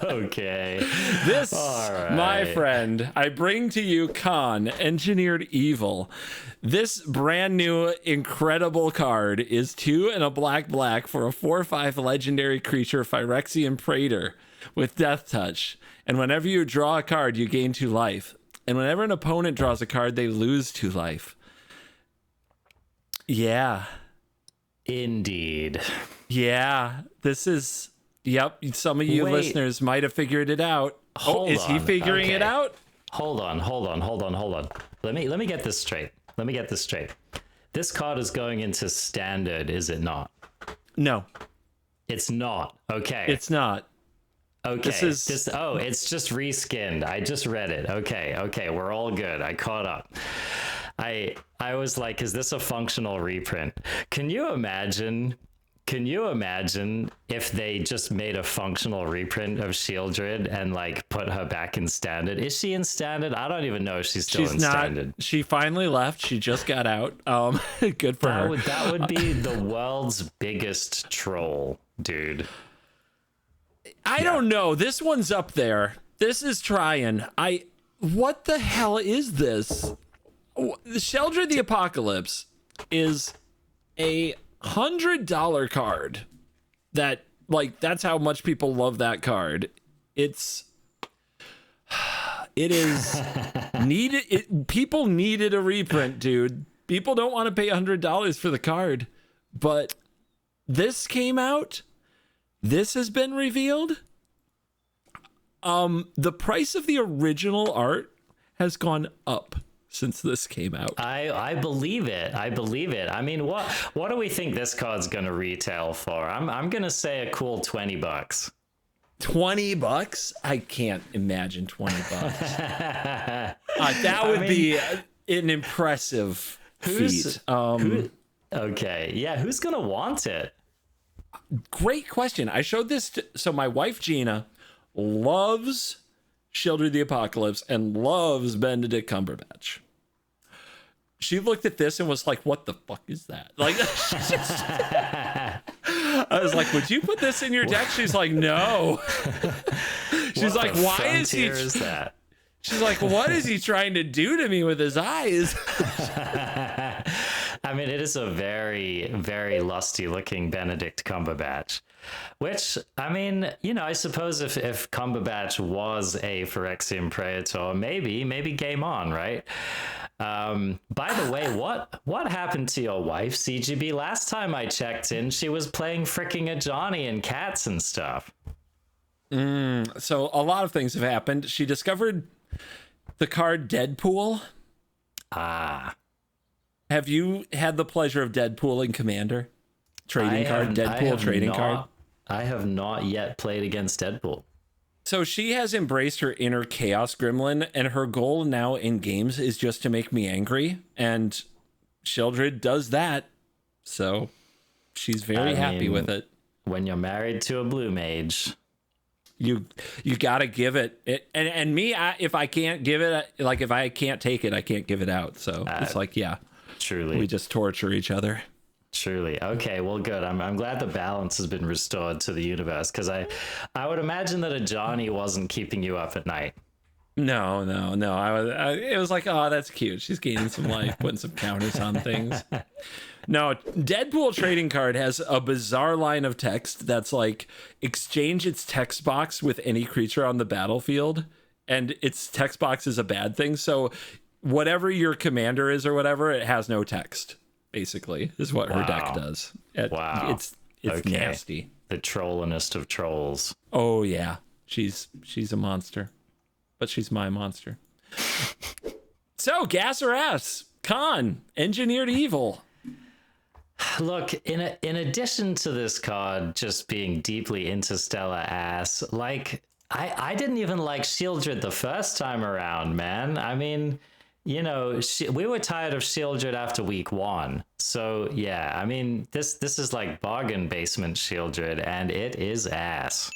B: Okay.
A: This, my friend, I bring to you Khan, Engineered Evil. This brand new incredible card is 2 and a black for a 4/5 legendary creature, Phyrexian Praetor, with Death Touch. And whenever you draw a card, you gain 2 life. And whenever an opponent draws a card, they lose 2 life. Yeah.
B: Indeed.
A: Yeah, this is. Yep, some of you
B: Wait.
A: listeners might have figured it out.
B: Hold
A: is he
B: on.
A: figuring it
B: Okay.
A: out?
B: Hold on. Let me get this straight. This card is going into standard, is it not?
A: No,
B: It's not. Okay.
A: it's not.
B: Okay.
A: This is
B: it's just reskinned. I just read it. Okay. We're all good. I caught up. I was like, is this a functional reprint? Can you imagine if they just made a functional reprint of Shieldred and like put her back in standard? Is she in standard? I don't even know if she's still in
A: not.
B: standard.
A: She finally left. She just got out. Good for her.
B: That would be the world's biggest troll, dude.
A: I don't know. This one's up there. This is trying. What the hell is this? Sheldred the Apocalypse is a $100 card. That's how much people love that card. It is needed. People needed a reprint, dude. People don't want to pay $100 for the card, but this came out. This has been revealed. The price of the original art has gone up since this came out.
B: I believe it. I mean, what do we think this card's gonna retail for? I'm gonna say a cool $20.
A: $20? I can't imagine $20. That would be an impressive feat.
B: Okay, yeah, who's gonna want it?
A: Great question. I showed this so my wife Gina loves Sheldred the Apocalypse and loves Benedict Cumberbatch. She looked at this and was like, what the fuck is that? Like, I was like, would you put this in your deck? She's like, no. She's like, why is
B: that?
A: She's like, what is he trying to do to me with his eyes?
B: I mean, it is a very, very lusty looking Benedict Cumberbatch, which, I mean, I suppose if Cumberbatch was a Phyrexian Praetor, maybe game on, right? By the way, what happened to your wife, CGB? Last time I checked in, she was playing fricking a Johnny and cats and stuff.
A: So a lot of things have happened. She discovered the card Deadpool. Have you had the pleasure of Deadpooling Commander? Deadpool trading card?
B: I have not yet played against Deadpool.
A: So she has embraced her inner chaos gremlin, and her goal now in games is just to make me angry. And Sheldred does that. So she's very happy with it.
B: When you're married to a blue mage,
A: you gotta give it. And me, if I can't give it, like if I can't take it, I can't give it out. So it's like, yeah.
B: Truly.
A: We just torture each other.
B: Truly. Okay, well, good. I'm glad the balance has been restored to the universe, because I would imagine that a Johnny wasn't keeping you up at night.
A: No. It was like, oh, that's cute. She's gaining some life, putting some counters on things. No, Deadpool trading card has a bizarre line of text that's like, exchange its text box with any creature on the battlefield, and its text box is a bad thing. So whatever your commander is or whatever, it has no text, basically, is what her deck does.
B: Wow.
A: It's okay. Nasty.
B: The trollingest of trolls.
A: Oh, yeah. She's a monster. But she's my monster. So, gas or ass? Con, engineered evil.
B: Look, in addition to this card just being deeply interstellar ass, like, I didn't even like Shieldred the first time around, man. I mean, we were tired of Shieldred after week 1. So, yeah, I mean, this is like bargain basement Shieldred, and it is ass.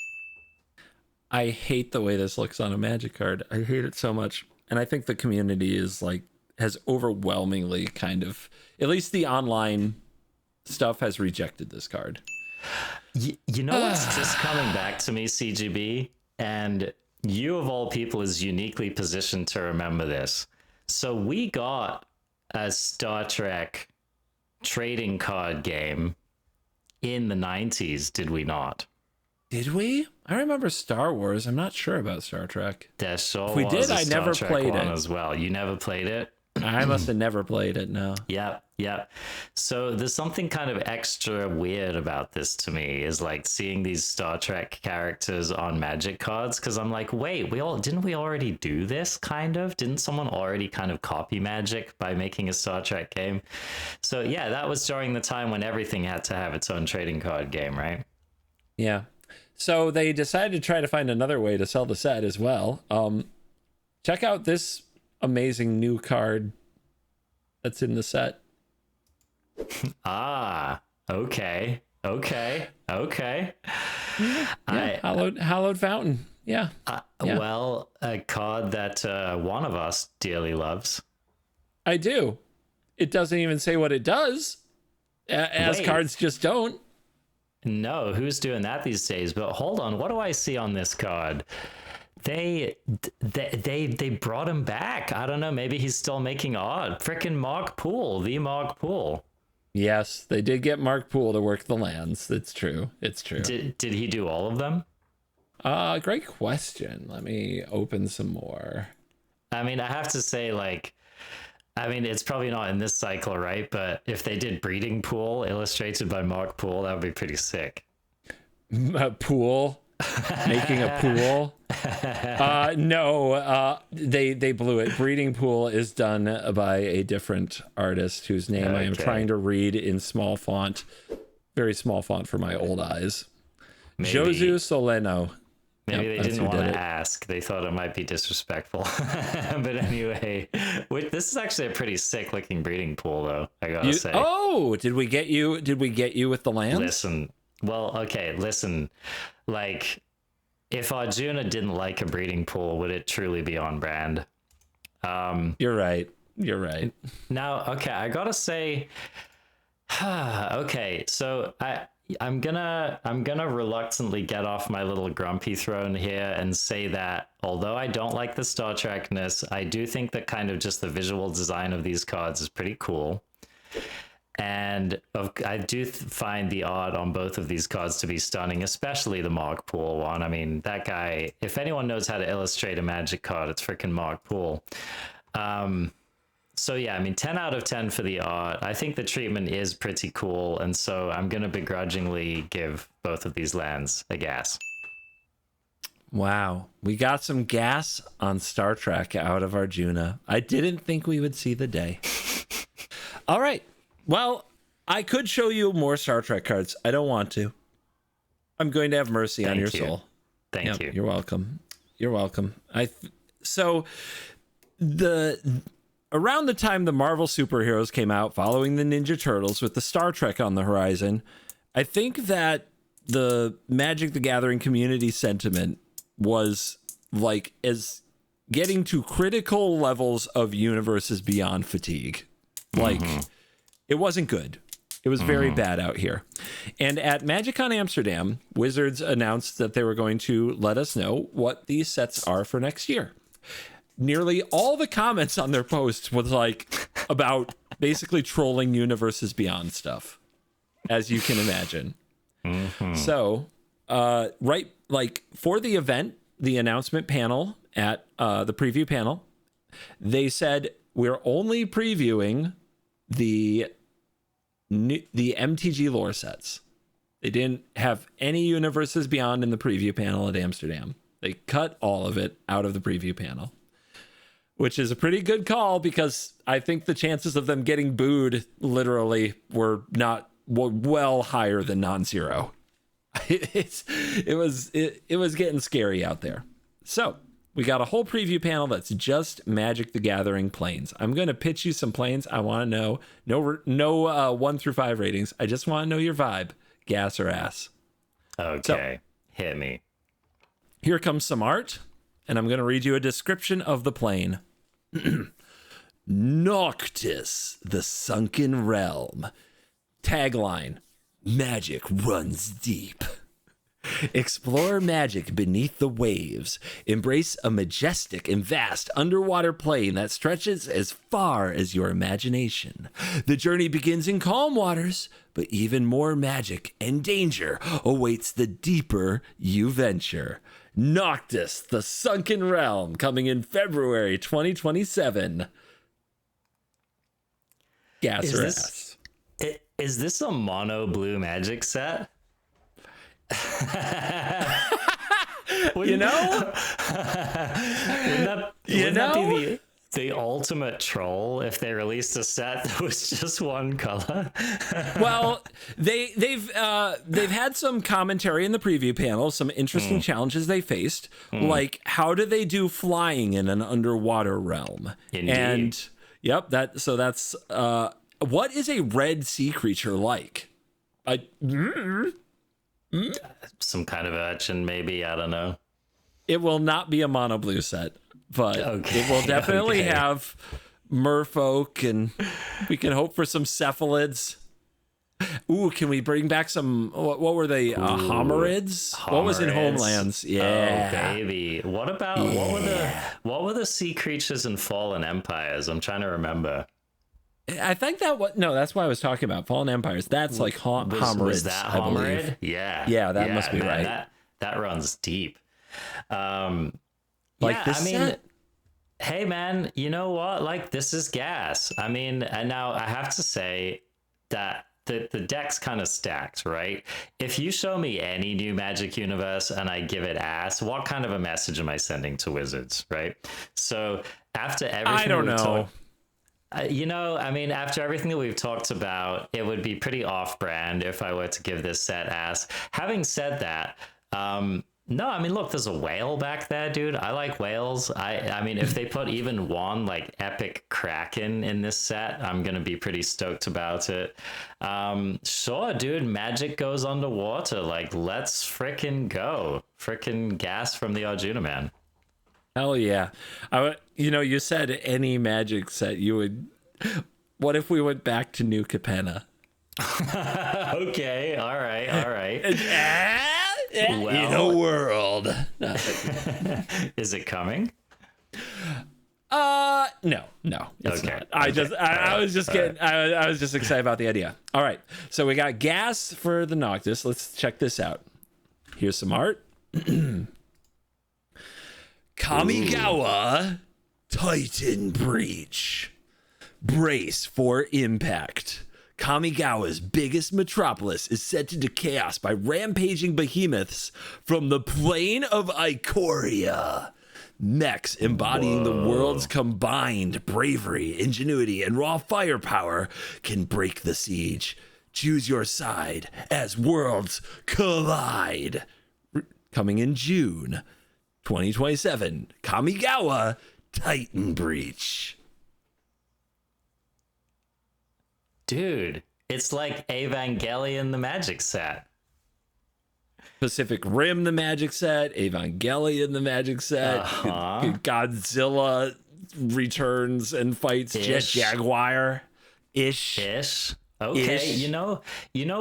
A: I hate the way this looks on a Magic card. I hate it so much. And I think the community has overwhelmingly kind of, at least the online stuff, has rejected this card.
B: You know what's just coming back to me, CGB? And you, of all people, is uniquely positioned to remember this. So we got a Star Trek trading card game in the 90s, did we not?
A: Did we? I remember Star Wars. I'm not sure about Star Trek.
B: There sure
A: if we
B: was
A: did,
B: a
A: I
B: Star
A: never
B: Trek
A: played
B: one
A: it
B: as well. You never played it?
A: I must have never played it, no.
B: Yeah. So there's something kind of extra weird about this to me, is like seeing these Star Trek characters on Magic cards, because I'm like, wait, didn't we already do this kind of? Didn't someone already kind of copy Magic by making a Star Trek game? So yeah, that was during the time when everything had to have its own trading card game, right?
A: Yeah. So they decided to try to find another way to sell the set as well. Check out this amazing new card that's in the set.
B: Okay.
A: Yeah, hallowed fountain. Yeah.
B: Well, a card that one of us dearly loves.
A: I do. It doesn't even say what it does, as
B: Wait.
A: cards just don't.
B: No, who's doing that these days? But hold on, what do I see on this card? They brought him back. I don't know. Maybe he's still making art. Frickin' Mark Poole, the Mark Poole.
A: Yes, they did get Mark Poole to work the lands. It's true.
B: Did he do all of them?
A: Great question. Let me open some more.
B: I mean, I have to say, it's probably not in this cycle, right? But if they did Breeding Pool illustrated by Mark Poole, that would be pretty sick.
A: A pool? Making a pool? No, they blew it. Breeding Pool is done by a different artist whose name I am trying to read in small font. Very small font for my old eyes. Josu Soleno.
B: Maybe they didn't want to ask. They thought it might be disrespectful. But anyway, this is actually a pretty sick looking breeding pool, though, I gotta say.
A: Oh, did we get you with the lands?
B: Listen. Like, if Arjuna didn't like a breeding pool, would it truly be on brand?
A: You're right.
B: Now, okay, I gotta say, okay, so I'm gonna reluctantly get off my little grumpy throne here and say that although I don't like the Star Trek-ness, I do think that kind of just the visual design of these cards is pretty cool. And I do find the art on both of these cards to be stunning, especially the Mark Poole one. I mean, that guy, if anyone knows how to illustrate a Magic card, it's freaking Mark Poole. So yeah, I mean, 10 out of 10 for the art. I think the treatment is pretty cool, and so I'm going to begrudgingly give both of these lands a gas.
A: Wow. We got some gas on Star Trek out of Arjuna. I didn't think we would see the day. All right. Well, I could show you more Star Trek cards. I don't want to. I'm going to have mercy on your soul.
B: Thank you.
A: You're welcome. So around the time the Marvel superheroes came out following the Ninja Turtles with the Star Trek on the horizon, I think that the Magic the Gathering community sentiment was like as getting to critical levels of Universes Beyond fatigue. Like, it wasn't good. It was very bad out here. And at MagicCon Amsterdam, Wizards announced that they were going to let us know what these sets are for next year. Nearly all the comments on their posts was like about basically trolling Universes Beyond stuff, as you can imagine. So, right, like for the event, the announcement panel at the preview panel, they said we're only previewing the MTG lore sets. They didn't have any Universes Beyond in the preview panel at Amsterdam. They cut all of it out of the preview panel, which is a pretty good call because I think the chances of them getting booed literally were well higher than non-zero. It was getting scary out there. So we got a whole preview panel that's just Magic the Gathering planes. I'm going to pitch you some planes. I want to know no 1 through 5 ratings. I just want to know your vibe, gas or ass.
B: Okay, so, hit me.
A: Here comes some art, and I'm going to read you a description of the plane. Noctis, the Sunken Realm. Tagline: Magic runs deep. Explore magic beneath the waves. Embrace a majestic and vast underwater plane that stretches as far as your imagination. The journey begins in calm waters, but even more magic and danger awaits the deeper you venture. Noctis, the Sunken Realm, coming in February 2027. gas
B: Is
A: or
B: this-
A: ass.
B: Is this a mono blue magic set?
A: You know?
B: Wouldn't that be the ultimate troll if they released a set that was just one color?
A: Well, they've had some commentary in the preview panel, some interesting challenges they faced, like how do they do flying in an underwater realm?
B: Indeed.
A: And yep, that's what is a red sea creature like?
B: Some kind of urchin, maybe. I don't know.
A: It will not be a mono blue set, but it will definitely have merfolk, and we can hope for some cephalids. Ooh, can we bring back some? What were they? Homerids? What was in Homelands? Yeah,
B: Oh baby. What about what were the sea creatures in Fallen Empires? I'm trying to remember.
A: I think that's what I was talking about. Fallen Empires. That's like Homerids.
B: Was that
A: I believe.
B: Homerid? Yeah.
A: Yeah, that must be
B: man,
A: right.
B: That runs deep.
A: Like this set?
B: Hey man, you know what? Like, this is gas. I mean, and now I have to say that the deck's kind of stacked, right? If you show me any new Magic universe and I give it ass, what kind of a message am I sending to Wizards, right? So after everything,
A: I don't know.
B: I mean, after everything that we've talked about, it would be pretty off-brand if I were to give this set ass. Having said that, no, I mean, look, there's a whale back there, dude. I like whales. I mean, if they put even one like epic kraken in this set, I'm gonna be pretty stoked about it. Sure, dude, magic goes underwater. Like, let's frickin' go. Frickin' gas from the Arjuna, man.
A: Hell yeah. You said any magic set you would. What if we went back to New Capenna?
B: Okay, all right.
A: In a world.
B: Is it coming?
A: No, it's
B: Okay.
A: not. I was just excited about the idea. All right, so we got gas for the Noctis. Let's check this out. Here's some art. Kamigawa Titan Breach. Brace for impact. Kamigawa's biggest metropolis is sent into chaos by rampaging behemoths from the plane of Ikoria. Mechs embodying the world's combined bravery, ingenuity, and raw firepower can break the siege. Choose your side as worlds collide. Coming in June 2027, Kamigawa Titan Breach.
B: Dude, it's like Evangelion the Magic set.
A: Pacific Rim the Magic set, Evangelion the Magic set, Godzilla returns and fights Jet Jaguar. Ish.
B: Okay,
A: Ish.
B: you know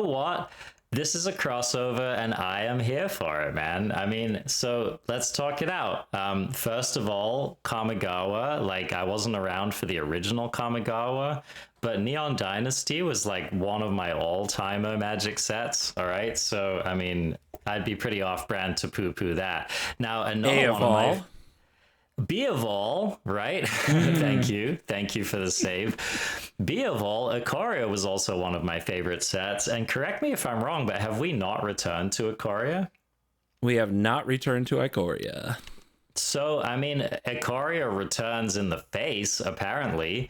B: what? This is a crossover, and I am here for it, man. I mean, so let's talk it out. First of all, Kamigawa, like, I wasn't around for the original Kamigawa, but Neon Dynasty was like one of my all-timer Magic sets. All right, so I mean, I'd be pretty off-brand to poo-poo that. Now, another one of my Beavol, right? Thank you for the save. Beavol, Ikoria was also one of my favorite sets, and correct me if I'm wrong, but have we not returned to Ikoria?
A: We have not returned to Ikoria.
B: So, I mean, Ikoria returns in the face, apparently.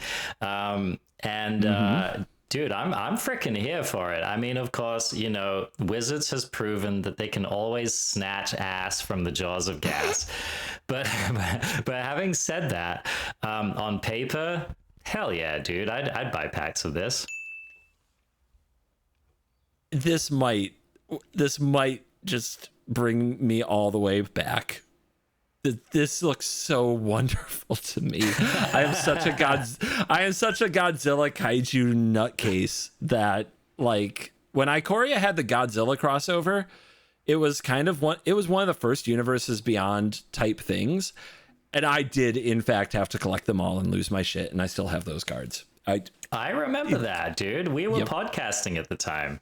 B: Dude, I'm freaking here for it. I mean, of course, Wizards has proven that they can always snatch ass from the jaws of gas. but having said that, on paper, hell yeah, dude, I'd buy packs of this.
A: This might just bring me all the way back. This looks so wonderful to me. I am such a Godzilla kaiju nutcase that, like, when Ikoria had the Godzilla crossover, it was one of the first Universes Beyond type things, and I did in fact have to collect them all and lose my shit, and I still have those cards.
B: I remember that, dude. We were podcasting at the time.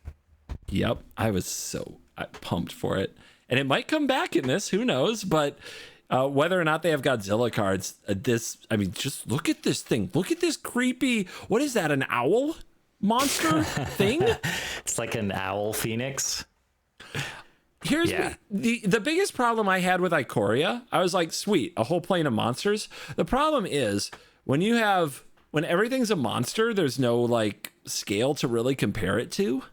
A: Yep, I was so pumped for it, and it might come back in this. Who knows? But Whether or not they have Godzilla cards, just look at this thing. Look at this creepy. What is that? An owl monster thing?
B: It's like an owl phoenix.
A: Here's the biggest problem I had with Ikoria. I was like, sweet, a whole plane of monsters. The problem is when everything's a monster, there's no like scale to really compare it to.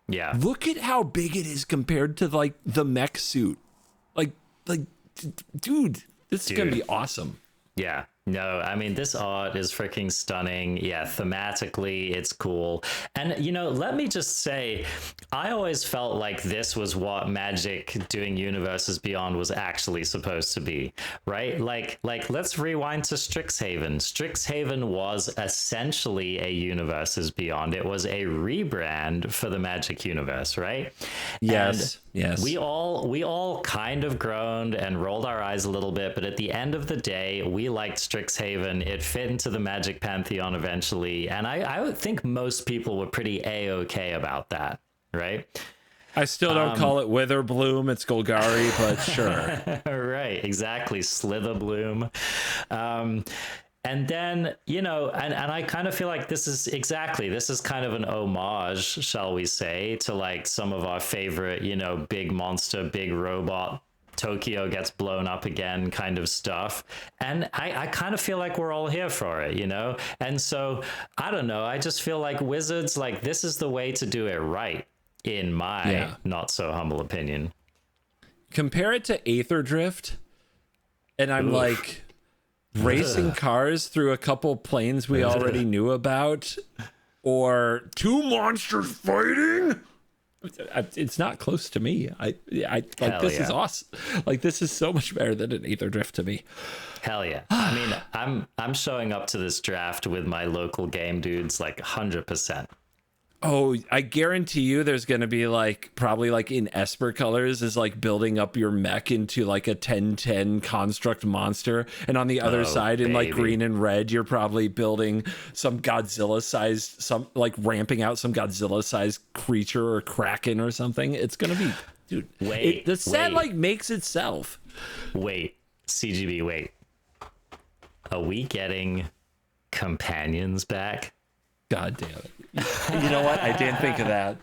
B: Yeah.
A: Look at how big it is compared to like the mech suit. Dude, this is going to be awesome.
B: Yeah. No, I mean, this art is freaking stunning. Yeah, thematically, it's cool. And, let me just say, I always felt like this was what Magic doing Universes Beyond was actually supposed to be, right? Like let's rewind to Strixhaven. Strixhaven was essentially a Universes Beyond. It was a rebrand for the Magic universe, right?
A: Yes. Yes.
B: We all kind of groaned and rolled our eyes a little bit, but at the end of the day, we liked Strixhaven. It fit into the Magic Pantheon eventually, and I would think most people were pretty A-okay about that, right?
A: I still don't call it Witherbloom. It's Golgari, but sure.
B: Right, exactly. Slitherbloom. And then, and I kind of feel like this is kind of an homage, shall we say, to like some of our favorite, big monster, big robot, Tokyo gets blown up again kind of stuff. And I kind of feel like we're all here for it, And so, I don't know, I just feel like Wizards, like this is the way to do it right, in my not so humble opinion.
A: Compare it to Aether Drift, and I'm like... racing cars through a couple planes we already knew about, or two monsters fighting. It's not close to me. I like this is awesome. Like this is so much better than an Aether Drift to me.
B: Hell yeah. I mean, I'm showing up to this draft with my local game dudes like 100%.
A: Oh, I guarantee you there's going to be like probably like in Esper colors is like building up your mech into like a 10/10 construct monster. And on the other side in like green and red, you're probably building some Godzilla sized, some like ramping out some Godzilla sized creature or Kraken or something. It's going to be, dude, the set like makes itself.
B: Wait, CGB, wait. Are we getting companions back?
A: God damn it. You know what? I didn't think of that.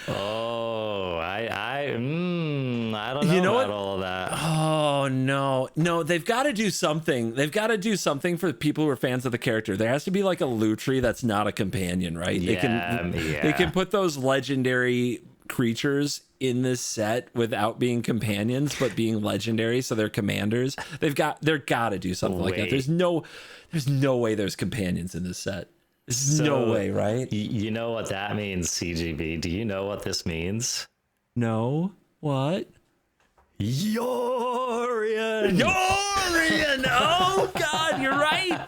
B: Oh, I don't know about all of that.
A: Oh no, they've got to do something. They've got to do something for people who are fans of the character. There has to be like a Lutri that's not a companion, right?
B: Yeah,
A: they can put those legendary creatures in this set without being companions, but being legendary, so they're commanders. They're got to do something like that. There's no way there's companions in this set. There's no way, right?
B: You know what that means, CGB? Do you know what this means?
A: No. What?
B: Yorion!
A: Oh, God, you're right.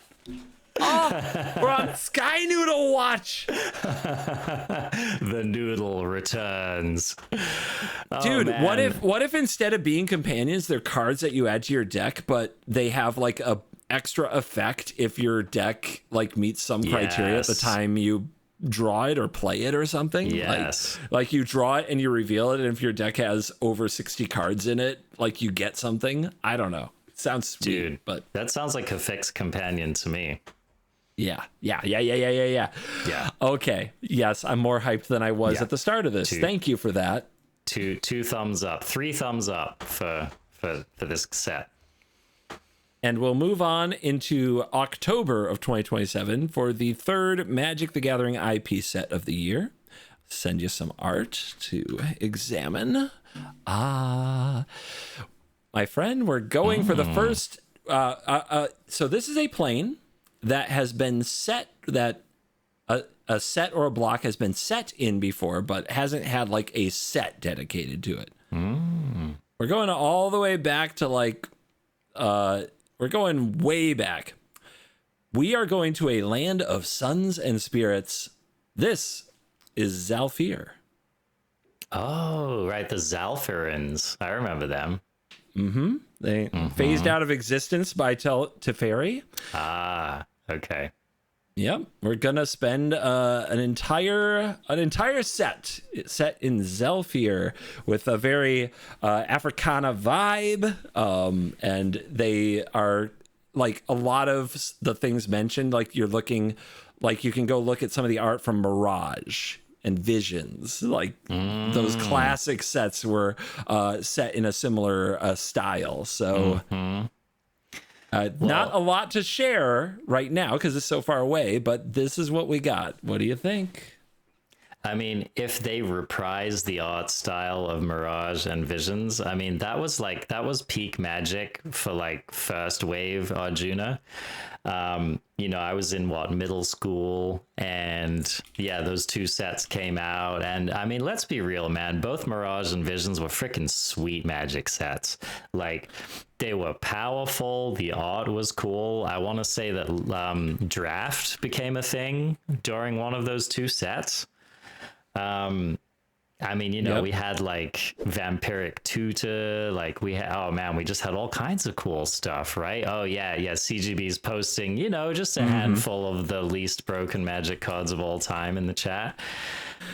A: Oh, we're on Sky Noodle watch.
B: The noodle returns.
A: Dude,
B: man.
A: what if instead of being companions, they're cards that you add to your deck, but they have like a extra effect if your deck like meets some criteria at the time you draw it or play it or something.
B: Yes.
A: Like you draw it and you reveal it, and if your deck has over 60 cards in it, like you get something. I don't know. It sounds sweet,
B: dude,
A: but
B: that sounds like a fixed companion to me.
A: Yeah.
B: Yeah.
A: Okay. Yes, I'm more hyped than I was at the start of this. Thank you for that.
B: Two thumbs up, 3 thumbs up for this set.
A: And we'll move on into October of 2027 for the third Magic the Gathering IP set of the year. Send you some art to examine. My friend, we're going for the first. So this is a plane that has been set, that a set or a block has been set in before, but hasn't had like a set dedicated to it. We're going all the way back to like. We're going way back. We are going to a land of suns and spirits. This is Zhalfir.
B: Oh, right. The Zhalfirins. I remember them.
A: Mm-hmm. They phased out of existence by Teferi.
B: Ah, okay.
A: Yep, we're gonna spend an entire set in Zelfir with a very Africana vibe, and they are like a lot of the things mentioned. Like you're looking, like you can go look at some of the art from Mirage and Visions. Like those classic sets were set in a similar style. So. Not a lot to share right now because it's so far away, but this is what we got. What do you think?
B: I mean, if they reprise the art style of Mirage and Visions, I mean, that was peak Magic for like first wave Arjuna. I was in middle school, and yeah, those two sets came out, and I mean, let's be real, man, both Mirage and Visions were freaking sweet Magic sets. Like, they were powerful, the art was cool. I want to say that draft became a thing during one of those two sets. I mean,
A: Yep.
B: we had like Vampiric Tutor, like we just had all kinds of cool stuff, right? Oh yeah, CGB's posting, just a handful of the least broken Magic cards of all time in the chat.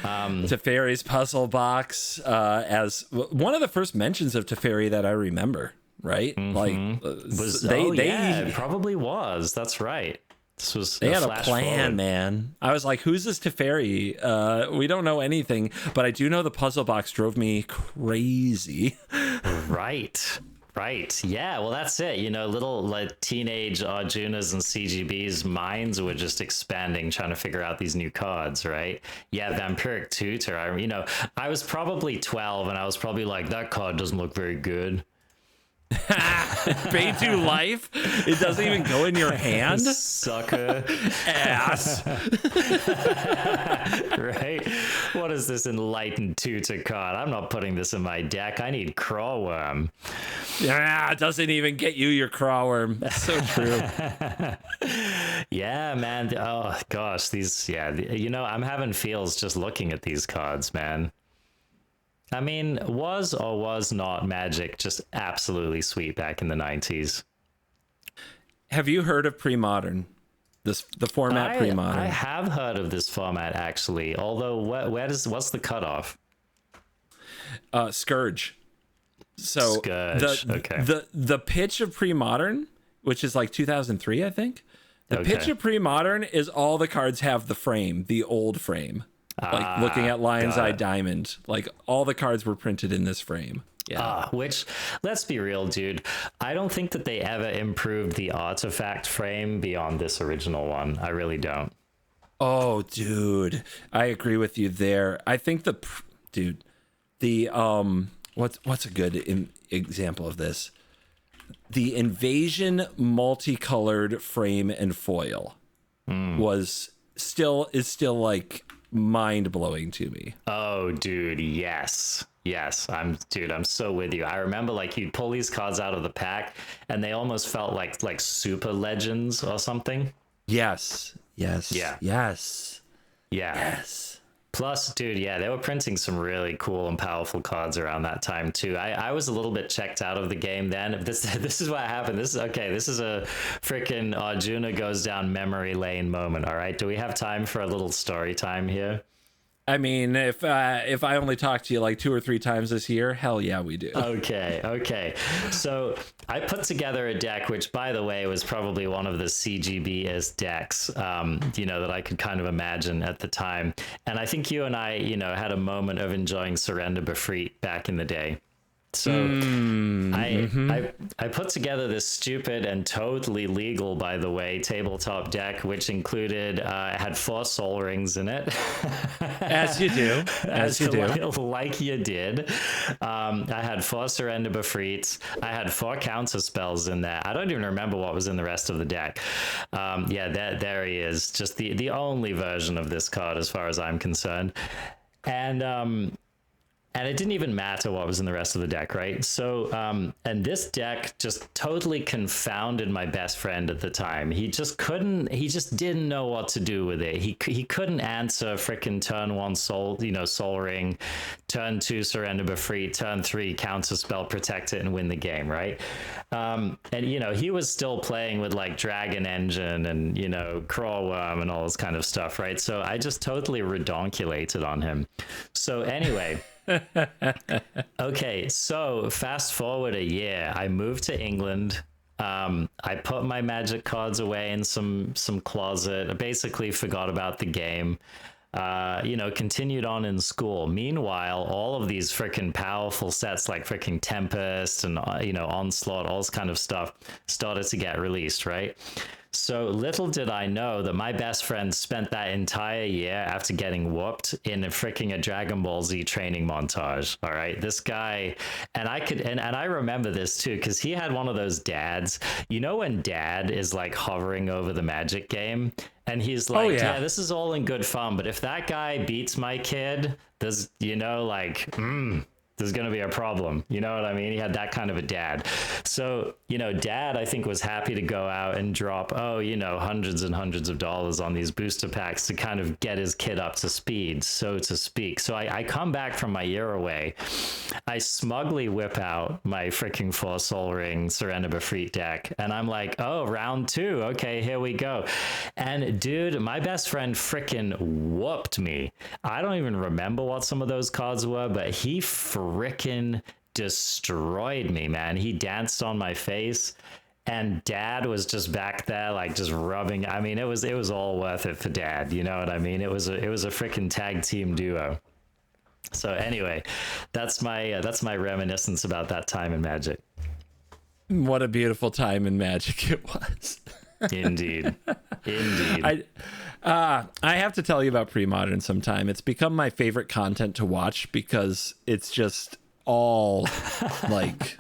A: Teferi's puzzle box, as one of the first mentions of Teferi that I remember, right? Like,
B: it probably was. That's right.
A: They had a
B: flash
A: plan,
B: forward.
A: man. I was like, who's this Teferi? We don't know anything, but I do know the puzzle box drove me crazy.
B: Right. Yeah, well, that's it. Little like teenage Arjunas and CGB's minds were just expanding, trying to figure out these new cards, right? Yeah, Vampiric Tutor. I was probably 12, and I was probably like, that card doesn't look very good.
A: Pay to life. It doesn't even go in your hand.
B: Sucker.
A: Ass.
B: Right? What is this enlightened tutor card? I'm not putting this in my deck. I need Crawworm.
A: Yeah, it doesn't even get you your Crawworm. So true.
B: Yeah, man. Oh gosh, I'm having feels just looking at these cards, man. I mean, was or was not Magic just absolutely sweet back in the 90s?
A: Have you heard of pre-modern? The format pre-modern.
B: I have heard of this format actually. Although, what's the cutoff?
A: Scourge. So
B: Scourge.
A: the pitch of pre-modern, which is like 2003, I think. The pitch of pre-modern is all the cards have the frame, the old frame. Like looking at Lion's Eye Diamond, like all the cards were printed in this frame. Yeah.
B: Which, let's be real, dude. I don't think that they ever improved the artifact frame beyond this original one. I really don't.
A: Oh, dude, I agree with you there. I think what's a good example of this? The Invasion multicolored frame and foil is still like mind-blowing to me.
B: Oh, dude, yes. I'm so with you. I remember like you'd pull these cards out of the pack and they almost felt like super legends or something.
A: Yes.
B: Yeah. Plus, dude, yeah, they were printing some really cool and powerful cards around that time too. I was a little bit checked out of the game then. This is what happened. This is a freaking Arjuna goes down memory lane moment. All right, do we have time for a little story time here?
A: I mean, if I only talk to you like 2 or 3 times this year, hell yeah, we do.
B: Okay. So I put together a deck, which, by the way, was probably one of the CGB-est decks, that I could kind of imagine at the time. And I think you and I, had a moment of enjoying Surrender Befreet back in the day. So I put together this stupid and totally legal, by the way, tabletop deck, which included had 4 Soul Rings in it.
A: As you do.
B: Like you did. I had 4 Surrender Befreets. I had 4 counter spells in there. I don't even remember what was in the rest of the deck. There he is. Just the only version of this card as far as I'm concerned. And And it didn't even matter what was in the rest of the deck, right? So, and this deck just totally confounded my best friend at the time. He just didn't know what to do with it. He couldn't answer frickin' turn 1 Soul Ring, turn 2 Surrender Befreet, turn 3 counter spell, protect it, and win the game, right? And, he was still playing with like Dragon Engine and, Crawlworm and all this kind of stuff, right? So I just totally redonculated on him. So anyway... Okay, so fast forward a year, I moved to England. I put my Magic cards away in some closet. I basically forgot about the game. Continued on in school. Meanwhile, all of these freaking powerful sets like freaking Tempest and Onslaught, all this kind of stuff started to get released, right? So little did I know that my best friend spent that entire year after getting whooped in a Dragon Ball Z training montage. All right. This guy, and I remember this too, because he had one of those dads, when dad is like hovering over the Magic game and he's like, yeah, this is all in good fun, but if that guy beats my kid, there's, there's going to be a problem. You know what I mean? He had that kind of a dad. So, dad, I think, was happy to go out and drop, hundreds and hundreds of dollars on these booster packs to kind of get his kid up to speed, so to speak. So I come back from my year away. I smugly whip out my freaking 4 Soul Ring Surrender Befreet deck. And I'm like, oh, round 2. Okay, here we go. And dude, my best friend freaking whooped me. I don't even remember what some of those cards were, but he frickin' destroyed me, man. He danced on my face and dad was just back there like just rubbing. I mean, it was all worth it for dad, you know what I mean? It was a freaking tag team duo. So anyway, that's my reminiscence about that time in Magic.
A: What a beautiful time in Magic it was.
B: Indeed.
A: I have to tell you about Pre-Modern sometime. It's become my favorite content to watch because it's just all like...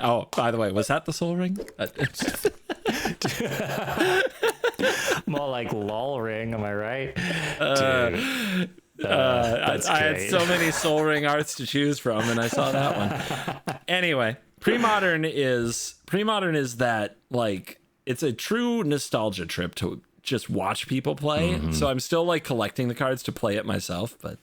A: Oh, by the way, was that the Soul Ring?
B: More like LOL Ring, am I right? Dude.
A: I had so many Soul Ring arts to choose from, and I saw that one. Anyway, Pre-Modern is that, like, it's a true nostalgia trip to just watch people play. Mm-hmm. So I'm still like collecting the cards to play it myself, but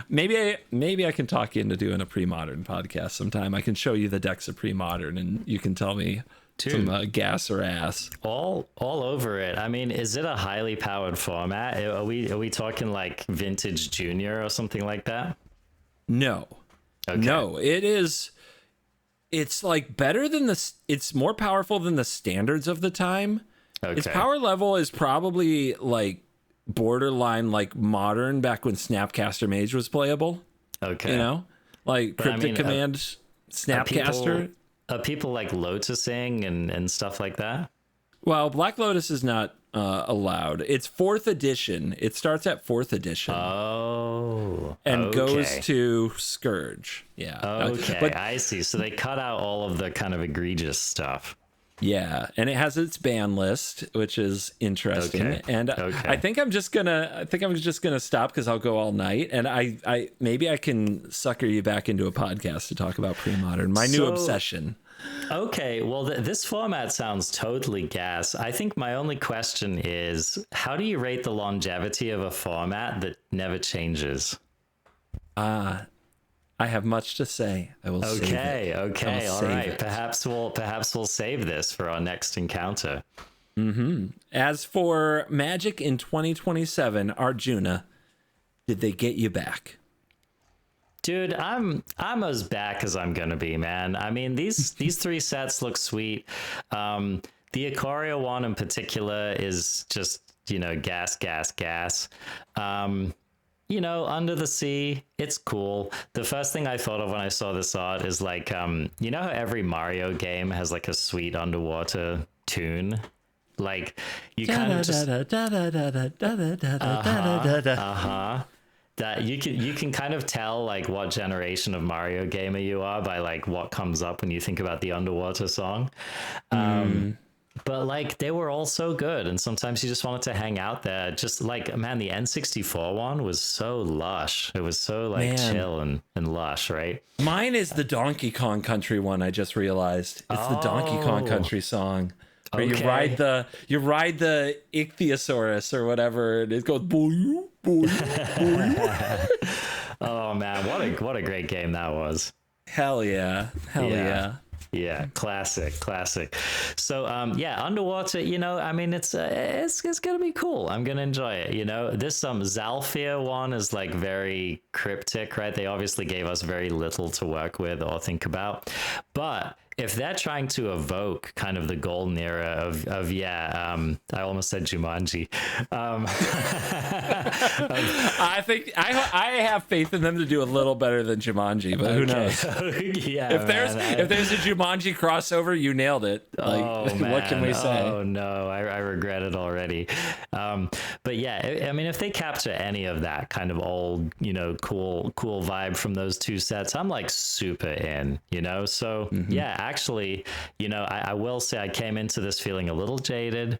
A: maybe I can talk you into doing a Pre-Modern podcast sometime. I can show you the decks of Pre-Modern and you can tell me some gas or ass.
B: All over it. I mean, is it a highly powered format? Are we talking like Vintage Junior or something like that?
A: No. Okay. No, it is. It's like better than it's more powerful than the standards of the time. Okay. Its power level is probably like borderline like Modern back when Snapcaster Mage was playable. Okay. Like Cryptic Command Snapcaster.
B: Are people like Lotusing and stuff like that?
A: Well, Black Lotus is not allowed. It's 4th edition. It starts at 4th edition.
B: Oh.
A: And goes to Scourge. Yeah.
B: Okay, but I see. So they cut out all of the kind of egregious stuff.
A: Yeah, and it has its ban list, which is interesting. Okay. And I think I'm just gonna stop because I'll go all night. And I maybe I can sucker you back into a podcast to talk about Pre-Modern, my new obsession.
B: Okay, well, this format sounds totally gas. I think my only question is, how do you rate the longevity of a format that never changes?
A: I have much to say. I will save it.
B: Okay, all right. Perhaps we'll save this for our next encounter.
A: Mm-hmm. As for Magic in 2027, Arjuna, did they get you back?
B: Dude, I'm as back as I'm gonna be, man. I mean, these 3 sets look sweet. The Ikoria one in particular is just, gas. Under the Sea, it's cool. The first thing I thought of when I saw this art is like, how every Mario game has like a sweet underwater tune? Like, you kind of just... That you can kind of tell like what generation of Mario gamer you are by like what comes up when you think about the underwater song. but like they were all so good, and sometimes you just wanted to hang out there. Just like, man, the N64 one was so lush. It was so like chill and lush, right?
A: Mine is the Donkey Kong Country one. I just realized it's the Donkey Kong Country song where you ride the Ichthyosaurus or whatever, and it goes boy boy boy.
B: Oh man, what a great game that was.
A: Hell yeah.
B: Yeah, classic. So, underwater, I mean, it's gonna be cool. I'm gonna enjoy it. This Zalfir one is like very cryptic, right? They obviously gave us very little to work with or think about, but if they're trying to evoke kind of the golden era of I almost said Jumanji.
A: I think I have faith in them to do a little better than Jumanji, but who knows?
B: Yeah,
A: if there's a Jumanji crossover, you nailed it. Like, what can we say?
B: Oh no, I regret it already. But yeah, I mean, if they capture any of that kind of old, cool vibe from those two sets, I'm like super in. So yeah. Actually, I will say I came into this feeling a little jaded.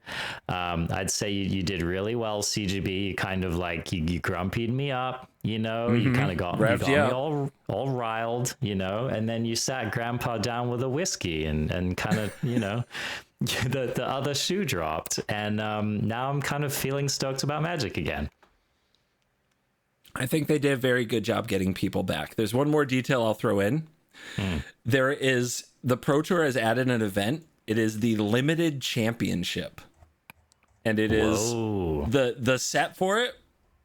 B: I'd say you did really well, CGB. You kind of like you grumpied me up, you kind of got me all riled, and then you sat Grandpa down with a whiskey and kind of, the other shoe dropped, and now I'm kind of feeling stoked about Magic again.
A: I think they did a very good job getting people back. There's one more detail I'll throw in. There is the Pro Tour has added an event. It is the Limited Championship, and it is the set for it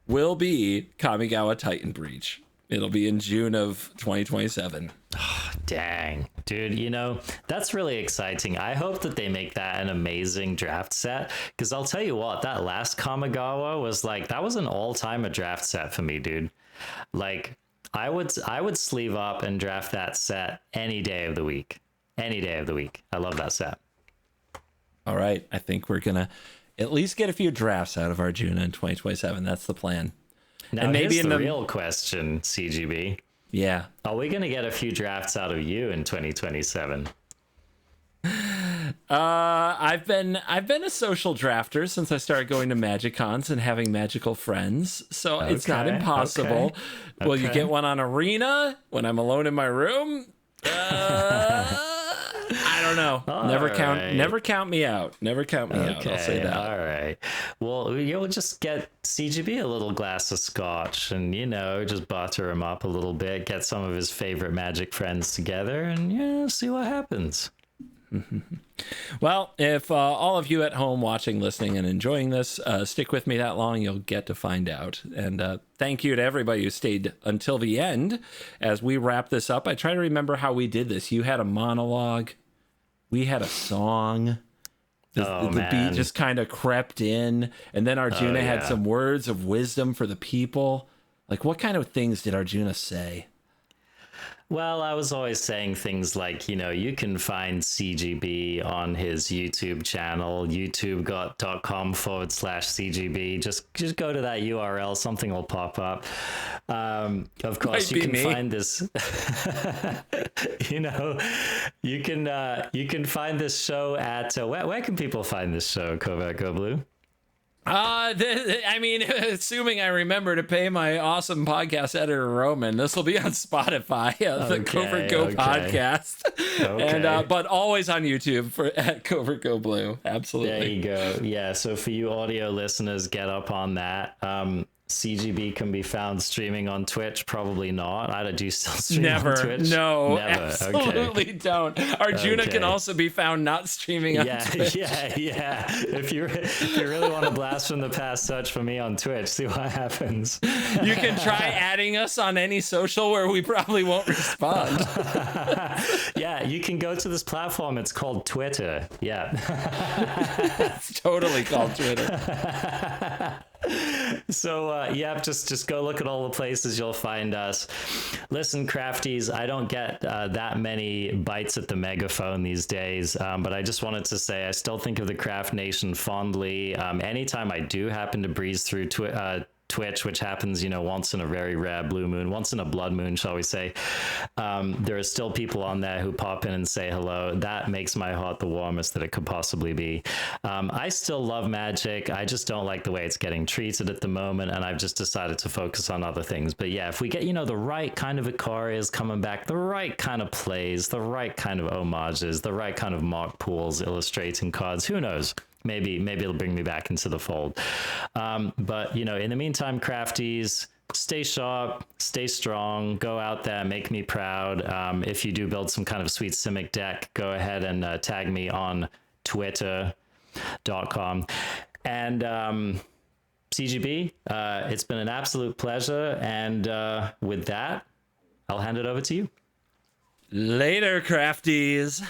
A: will be Kamigawa Titan Breach. It'll be in June of 2027.
B: Oh, dang, dude, that's really exciting. I hope that they make that an amazing draft set, because I'll tell you what, that last Kamigawa was like, that was an all-timer draft set for me, dude. Like, I would sleeve up and draft that set any day of the week. Any day of the week. I love that set.
A: All right. I think we're going to at least get a few drafts out of Arjuna in 2027. That's the plan.
B: Now, and maybe here's the real question, CGB.
A: Yeah.
B: Are we going to get a few drafts out of you in 2027?
A: I've been a social drafter since I started going to Magic Cons and having magical friends, so it's not impossible. Okay. Will you get one on Arena when I'm alone in my room? I don't know. Never count me out. Never count me out. I'll say that.
B: All right. Well, you'll just get CGB a little glass of scotch and, just butter him up a little bit, get some of his favorite Magic friends together and, see what happens.
A: Well, if all of you at home watching, listening, and enjoying this stick with me that long, you'll get to find out. And thank you to everybody who stayed until the end as we wrap this up. I try to remember how we did this. You had a monologue. We had a song. The beat just kind of crept in. And then Arjuna had some words of wisdom for the people. Like, what kind of things did Arjuna say?
B: Well, I was always saying things like, you can find CGB on his YouTube channel, youtube.com/CGB. Just go to that URL. Something will pop up. Of course, you can find this, you can find this show at, where can people find this show, CovertGoBlue?
A: Assuming I remember to pay my awesome podcast editor Roman, this will be on Spotify, the CovertGoPodcast, and but always on YouTube at CovertGoBlue. Absolutely.
B: There you go. Yeah. So for you audio listeners, get up on that. CGB can be found streaming on Twitch. Probably not. Do you still stream on Twitch?
A: No, never. Absolutely don't. Arjuna can also be found not streaming on Twitch.
B: Yeah. If you really want to blast from the past, search for me on Twitch. See what happens.
A: You can try adding us on any social where we probably won't respond.
B: Yeah, you can go to this platform. It's called Twitter. Yeah.
A: It's totally called Twitter.
B: So just go look at all the places you'll find us. Listen, crafties, I don't get that many bites at the megaphone these days, but I just wanted to say I still think of the Craft Nation fondly. Anytime I do happen to breeze through Twitch, which happens, once in a very rare blue moon, once in a blood moon, shall we say, there are still people on there who pop in and say hello. That makes my heart the warmest that it could possibly be. I still love Magic. I just don't like the way it's getting treated at the moment, and I've just decided to focus on other things. But yeah, if we get, the right kind of Icarias coming back, the right kind of plays, the right kind of homages, the right kind of Mark Pools illustrating cards, who knows? Maybe it'll bring me back into the fold. But, in the meantime, crafties, stay sharp, stay strong, go out there, make me proud. If you do build some kind of sweet Simic deck, go ahead and tag me on twitter.com. And CGB, it's been an absolute pleasure. And with that, I'll hand it over to you.
A: Later, crafties.